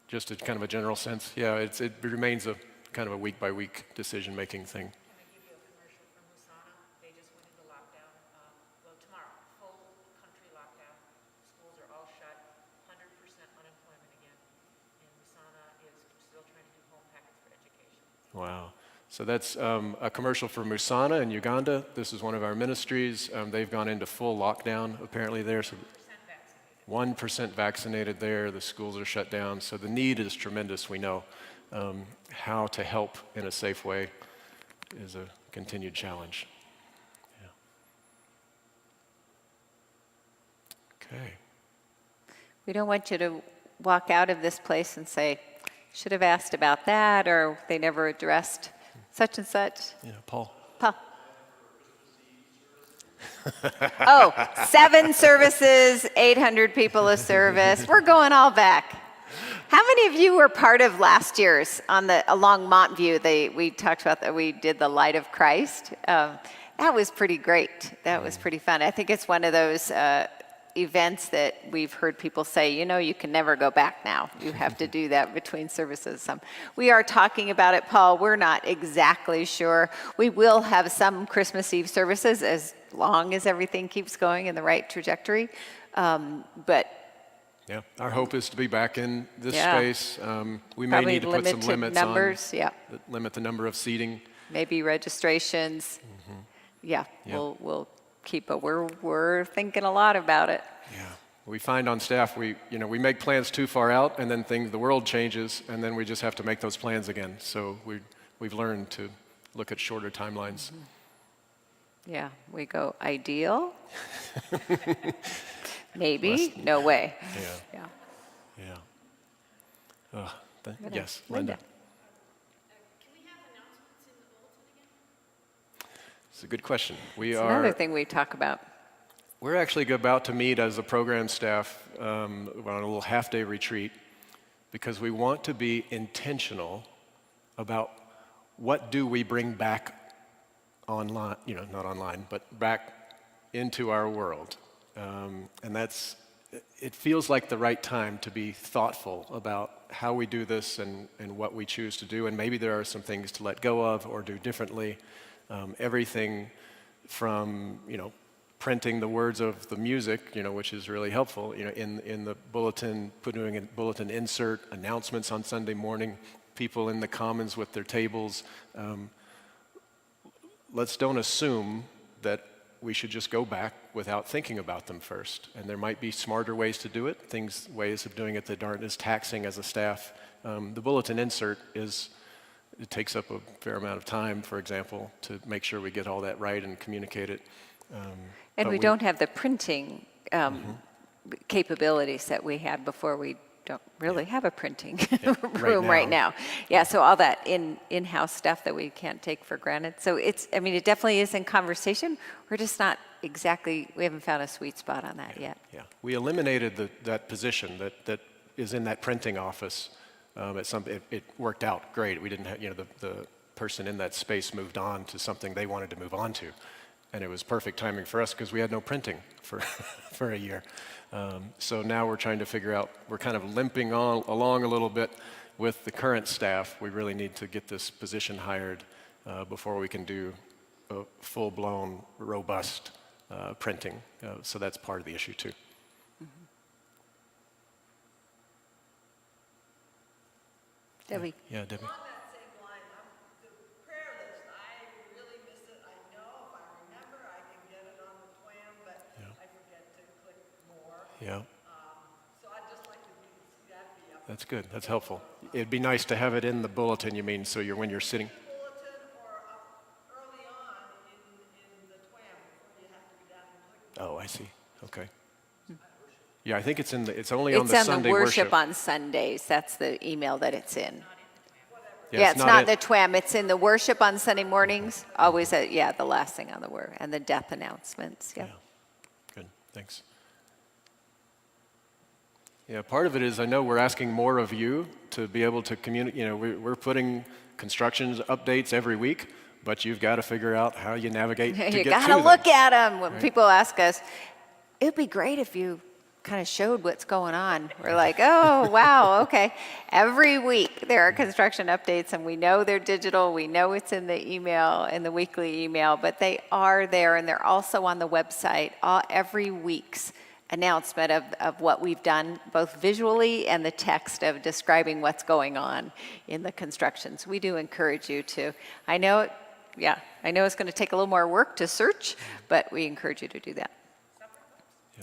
Speaker 2: just a kind of a general sense? Yeah, it remains a kind of a week-by-week decision-making thing.
Speaker 6: Can I give you a commercial from Musana? They just went into lockdown, tomorrow, full country lockdown. Schools are all shut, 100% unemployment again. And Musana is still trying to do home packets for education.
Speaker 2: Wow. So that's a commercial for Musana in Uganda. This is one of our ministries. They've gone into full lockdown apparently there. So 1% vaccinated there. The schools are shut down. So the need is tremendous, we know. How to help in a safe way is a continued challenge. Yeah. Okay.
Speaker 1: We don't want you to walk out of this place and say, should have asked about that, or they never addressed such and such.
Speaker 2: Yeah, Paul.
Speaker 1: Paul. Oh, 7 services, 800 people a service. We're going all back. How many of you were part of last year's along Montview? We talked about that. We did the Light of Christ. That was pretty great. That was pretty fun. I think it's one of those events that we've heard people say, you can never go back now. You have to do that between services. We are talking about it, Paul. We're not exactly sure. We will have some Christmas Eve services as long as everything keeps going in the right trajectory. But
Speaker 2: Yeah, our hope is to be back in this
Speaker 1: Yeah.
Speaker 2: space. We may
Speaker 1: probably
Speaker 2: need to put some
Speaker 1: limited
Speaker 2: limits
Speaker 1: numbers. Yeah,
Speaker 2: limit the number of seating.
Speaker 1: maybe registrations. Yeah,
Speaker 2: Yeah.
Speaker 1: we'll keep it. We're thinking a lot about it.
Speaker 2: Yeah. We find on staff, we make plans too far out, and then the world changes, and then we just have to make those plans again. So we've learned to look at shorter timelines.
Speaker 1: Yeah, we go ideal. Maybe, no way.
Speaker 2: Yeah.
Speaker 1: Yeah.
Speaker 2: Yeah. Yes,
Speaker 1: Linda.
Speaker 2: Linda. It's a good question.
Speaker 1: It's another thing we talk about.
Speaker 2: We're actually about to meet as a program staff on a little half-day retreat because we want to be intentional about what do we bring back online, not online, but back into our world And it feels like the right time to be thoughtful about how we do this and what we choose to do. And maybe there are some things to let go of or do differently. Everything from, printing the words of the music, which is really helpful, in the bulletin, doing a bulletin insert, announcements on Sunday morning, people in the commons with their tables. Let's don't assume that we should just go back without thinking about them first. And there might be smarter ways to do it, ways of doing it that aren't as taxing as a staff. The bulletin insert it takes up a fair amount of time, for example, to make sure we get all that right and communicate it.
Speaker 1: And we don't have the printing capabilities that we had before. We don't really have a printing room right now. Yeah, so all that in-house stuff that we can't take for granted. So it definitely is in conversation. We're just not we haven't found a sweet spot on that yet.
Speaker 2: Yeah, we eliminated that position that is in that printing office. It worked out great. We didn't have, the person in that space moved on to something they wanted to move on to. And it was perfect timing for us because we had no printing for a year. So now we're trying to figure out, we're kind of limping along a little bit with the current staff. We really need to get this position hired before we can do a full-blown, robust printing. So that's part of the issue too.
Speaker 1: Debbie.
Speaker 2: Yeah, Debbie.
Speaker 5: On that same line, the prayer list, I really miss it. I know if I remember, I can get it on the TWAM, but I forget to click more.
Speaker 2: Yeah.
Speaker 5: So I'd just like to see that be up.
Speaker 2: That's good. That's helpful. It'd be nice to have it in the bulletin, you mean, so when you're sitting.
Speaker 5: Bulletin or up early on in the TWAM before you have to go down and click.
Speaker 2: Oh, I see. Okay. Yeah, I think it's only on the
Speaker 1: It's on
Speaker 2: Sunday
Speaker 1: the worship on Sundays. That's the email that it's in.
Speaker 2: Yeah,
Speaker 1: It's not the TWAM. It's in the worship on Sunday mornings. Always, the last thing on the word, and the death announcements. Yeah.
Speaker 2: Good, thanks. Yeah, part of it is I know we're asking more of you to be able to communicate. We're putting construction updates every week, but you've got to figure out how you navigate to
Speaker 1: You
Speaker 2: get to
Speaker 1: got to
Speaker 2: them.
Speaker 1: look at them. When people ask us, it'd be great if you kind of showed what's going on. We're like, oh, wow, okay. Every week there are construction updates, and we know they're digital. We know it's in the email, in the weekly email, but they are there, and they're also on the website. Every week's announcement of what we've done, both visually and the text of describing what's going on in the construction. So we do encourage you to. I know it's going to take a little more work to search, but we encourage you to do that.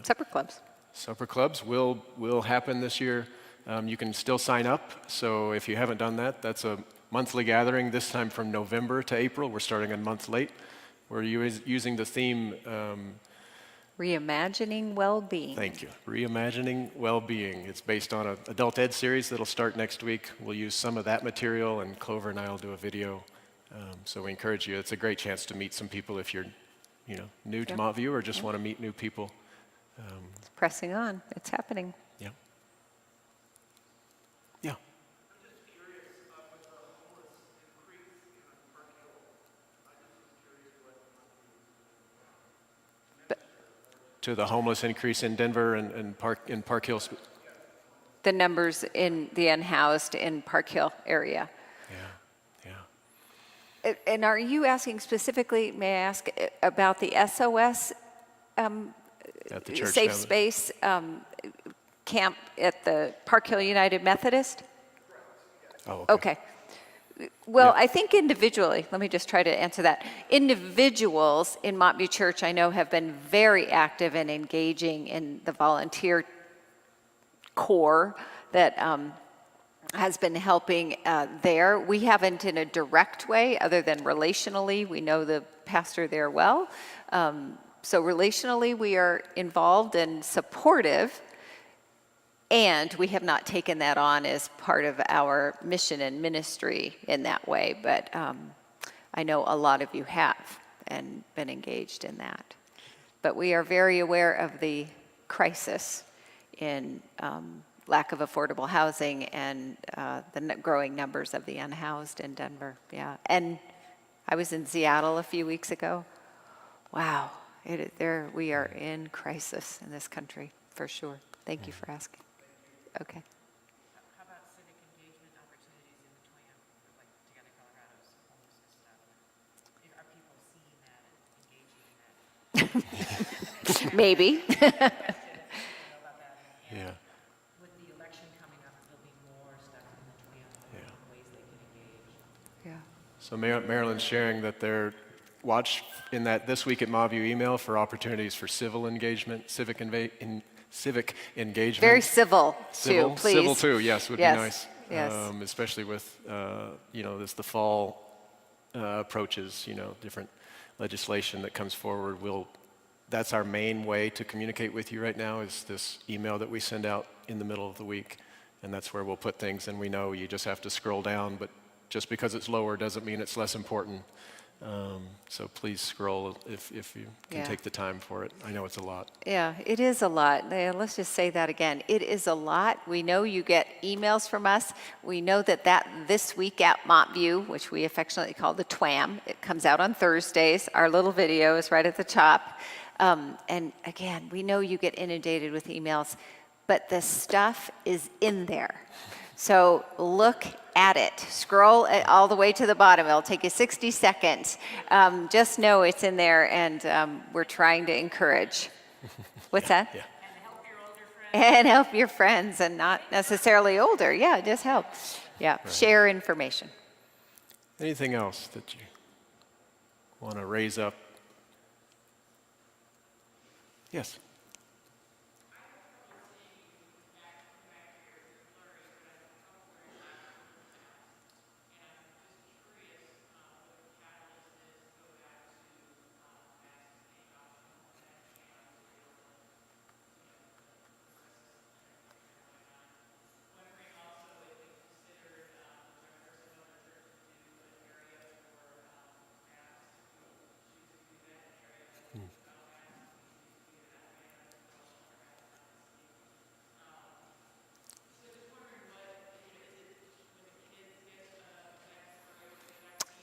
Speaker 1: Supper clubs.
Speaker 2: Supper clubs will happen this year. You can still sign up. So if you haven't done that, that's a monthly gathering, this time from November to April. We're starting a month late. We're using the theme...
Speaker 1: Reimagining well-being.
Speaker 2: Thank you. Reimagining well-being. It's based on an adult ed series that'll start next week. We'll use some of that material, and Clover and I will do a video. So we encourage you. It's a great chance to meet some people if you're new to Montview or just want to meet new people.
Speaker 1: It's pressing on. It's happening.
Speaker 2: Yeah. Yeah. To the homeless increase in Denver and Park Hill.
Speaker 1: The numbers in the unhoused in Park Hill area.
Speaker 2: Yeah.
Speaker 1: And are you asking specifically, may I ask, about the SOS
Speaker 2: At the church
Speaker 1: safe
Speaker 2: family.
Speaker 1: space camp at the Park Hill United Methodist?
Speaker 2: Oh,
Speaker 1: Okay. Well, I think individually, let me just try to answer that. Individuals in Montview Church, I know, have been very active and engaging in the volunteer corps that has been helping there. We haven't in a direct way, other than relationally. We know the pastor there well. So relationally, we are involved and supportive. And we have not taken that on as part of our mission and ministry in that way, but I know a lot of you have and been engaged in that. But we are very aware of the crisis in lack of affordable housing and the growing numbers of the unhoused in Denver. Yeah, and I was in Seattle a few weeks ago. Wow, we are in crisis in this country, for sure. Thank you for asking. Okay.
Speaker 7: How about civic engagement opportunities in the TWAM, like Together Colorado's homelessness stuff? Are people seeing that and engaging in that?
Speaker 1: Maybe.
Speaker 2: Yeah.
Speaker 7: With the election coming up, there'll be more stuff in the TWAM,
Speaker 2: Yeah.
Speaker 7: ways they can engage.
Speaker 1: Yeah.
Speaker 2: So Maryland's sharing that they're watch in that This Week at MAVU email for opportunities for civic engagement.
Speaker 1: Very civil,
Speaker 2: Civil,
Speaker 1: too, please.
Speaker 2: Civil too, yes, would
Speaker 1: Yes,
Speaker 2: be nice.
Speaker 1: yes.
Speaker 2: Especially with, as the fall approaches, different legislation that comes forward. That's our main way to communicate with you right now is this email that we send out in the middle of the week. And that's where we'll put things, and we know you just have to scroll down, but just because it's lower doesn't mean it's less important. So please scroll if you can
Speaker 1: Yeah.
Speaker 2: take the time for it. I know it's a lot.
Speaker 1: Yeah, it is a lot. Let's just say that again. It is a lot. We know you get emails from us. We know that This Week at Montview, which we affectionately call the TWAM, it comes out on Thursdays. Our little video is right at the top. And again, we know you get inundated with emails, but the stuff is in there. So look at it. Scroll it all the way to the bottom. It'll take you 60 seconds. Just know it's in there, and we're trying to encourage. What's that?
Speaker 2: Yeah.
Speaker 1: And help your friends, and not necessarily older. Yeah, just help. Yeah, share information.
Speaker 2: Anything else that you want to raise up? Yes.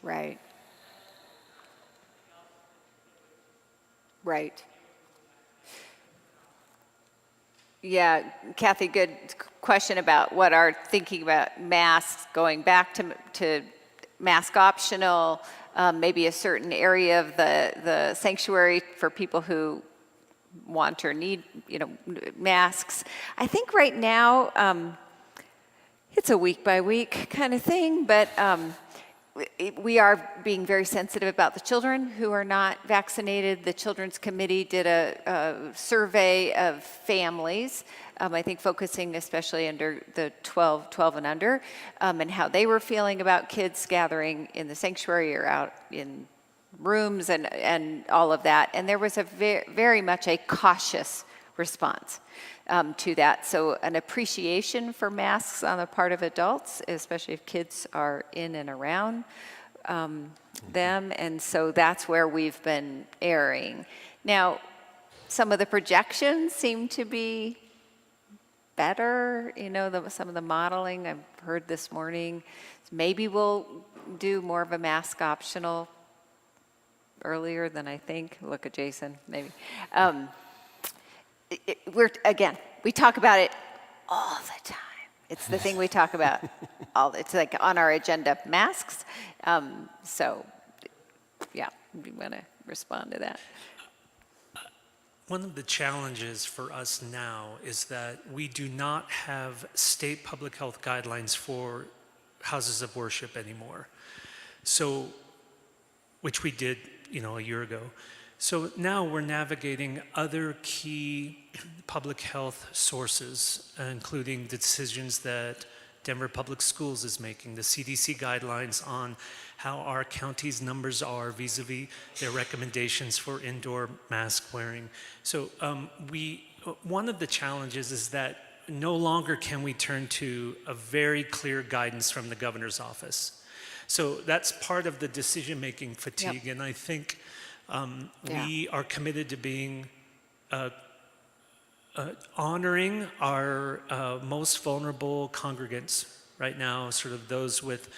Speaker 1: Right. Right. Yeah, Kathy, good question about what our thinking about masks, going back to mask optional, maybe a certain area of the sanctuary for people who want or need, masks. I think right now it's a week by week kind of thing, but we are being very sensitive about the children who are not vaccinated. The Children's Committee did a survey of families, I think focusing especially under the 12 and under, and how they were feeling about kids gathering in the sanctuary or out in rooms and all of that. And there was a very much a cautious response to that. So an appreciation for masks on the part of adults, especially if kids are in and around them. And so that's where we've been erring. Now, some of the projections seem to be better. Some of the modeling I've heard this morning, maybe we'll do more of a mask optional earlier than I think. Look at Jason, maybe. We talk about it all the time. It's the thing we talk about. It's like on our agenda, masks. So, yeah, we want to respond to that.
Speaker 4: One of the challenges for us now is that we do not have state public health guidelines for houses of worship anymore. So, which we did, a year ago. So now we're navigating other key public health sources, including the decisions that Denver Public Schools is making, the CDC guidelines on how our county's numbers are vis-a-vis their recommendations for indoor mask wearing. So one of the challenges is that no longer can we turn to a very clear guidance from the governor's office. So that's part of the decision-making fatigue, and I think we are committed to being honoring our most vulnerable congregants right now, sort of those with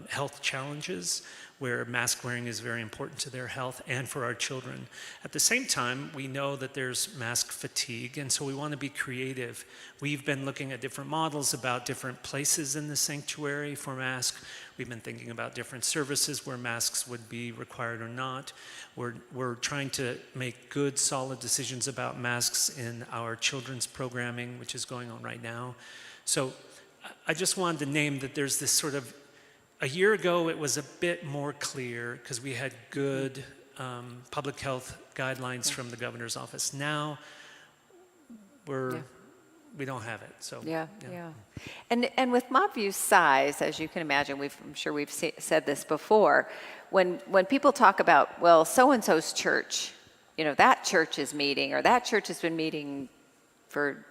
Speaker 4: health challenges where mask wearing is very important to their health and for our children. At the same time, we know that there's mask fatigue, and so we want to be creative. We've been looking at different models about different places in the sanctuary for masks. We've been thinking about different services where masks would be required or not. We're trying to make good, solid decisions about masks in our children's programming, which is going on right now. So I just wanted to name that there's this sort of, a year ago it was a bit more clear because we had good public health guidelines from the governor's office. Now we don't have it. So
Speaker 1: Yeah. And with Mobview's size, as you can imagine, I'm sure we've said this before, when people talk about, well, so-and-so's church, that church is meeting, or that church has been meeting for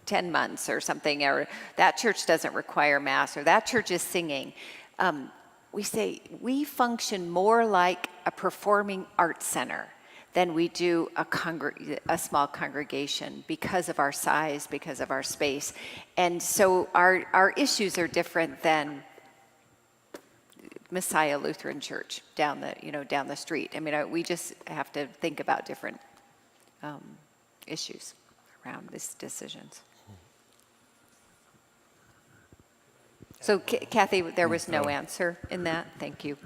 Speaker 1: 10 months or something, or that church doesn't require mass, or that church is singing. We say we function more like a performing arts center than we do a small congregation because of our size, because of our space. And so our issues are different than Messiah Lutheran Church down the street. I mean, we just have to think about different issues around these decisions. So Kathy, there was no answer in that. Thank you.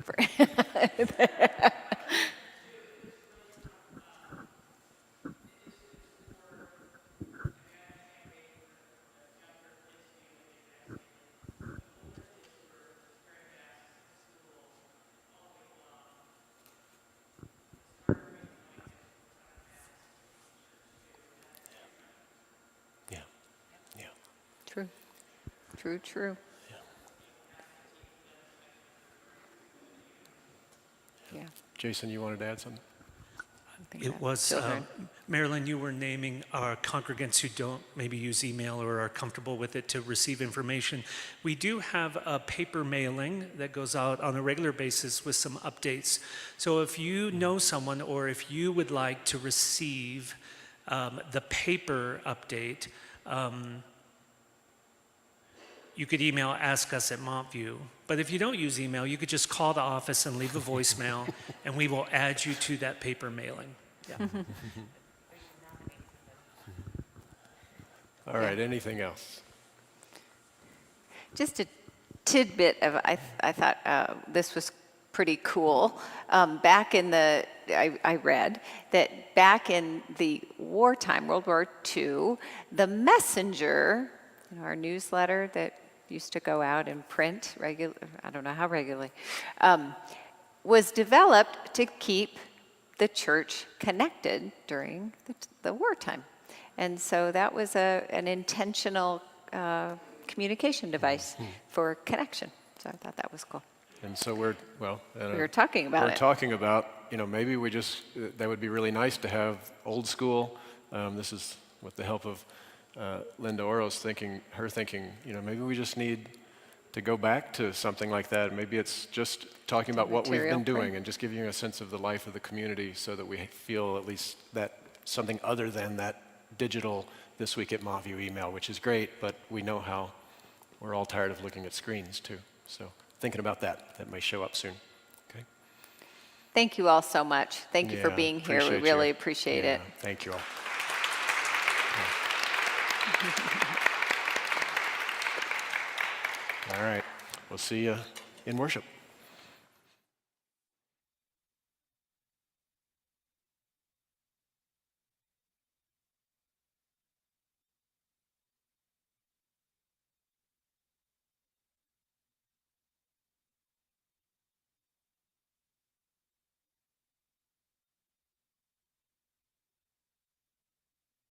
Speaker 1: True. Yeah.
Speaker 2: Jason, you wanted to add something?
Speaker 4: it was, Marilyn, you were naming our congregants who don't maybe use email or are comfortable with it to receive information. We do have a paper mailing that goes out on a regular basis with some updates. So if you know someone or if you would like to receive the paper update, you could email ask us at Montview. But if you don't use email, you could just call the office and leave a voicemail, and we will add you to that paper mailing. Yeah.
Speaker 2: All right, anything else?
Speaker 1: Just a tidbit of, I thought this was pretty cool. Back in the, I read that back in the wartime, World War II, the Messenger, our newsletter that used to go out in print regular, I don't know how regularly, was developed to keep the church connected during the wartime. And so that was an intentional communication device for connection. So I thought that was cool.
Speaker 2: And so we were
Speaker 1: talking about it.
Speaker 2: We're talking about, maybe we just, that would be really nice to have old school. This is with the help of Linda Oro's thinking, maybe we just need to go back to something like that. Maybe it's just talking about what we've been doing and just giving you a sense of the life of the community so that we feel at least that something other than that digital This Week at Montview email, which is great, but we know how we're all tired of looking at screens too. So thinking about that may show up soon. Okay.
Speaker 1: Thank you all so much. Thank you for being here. We really appreciate it.
Speaker 2: Thank you all. All right, we'll see you in worship.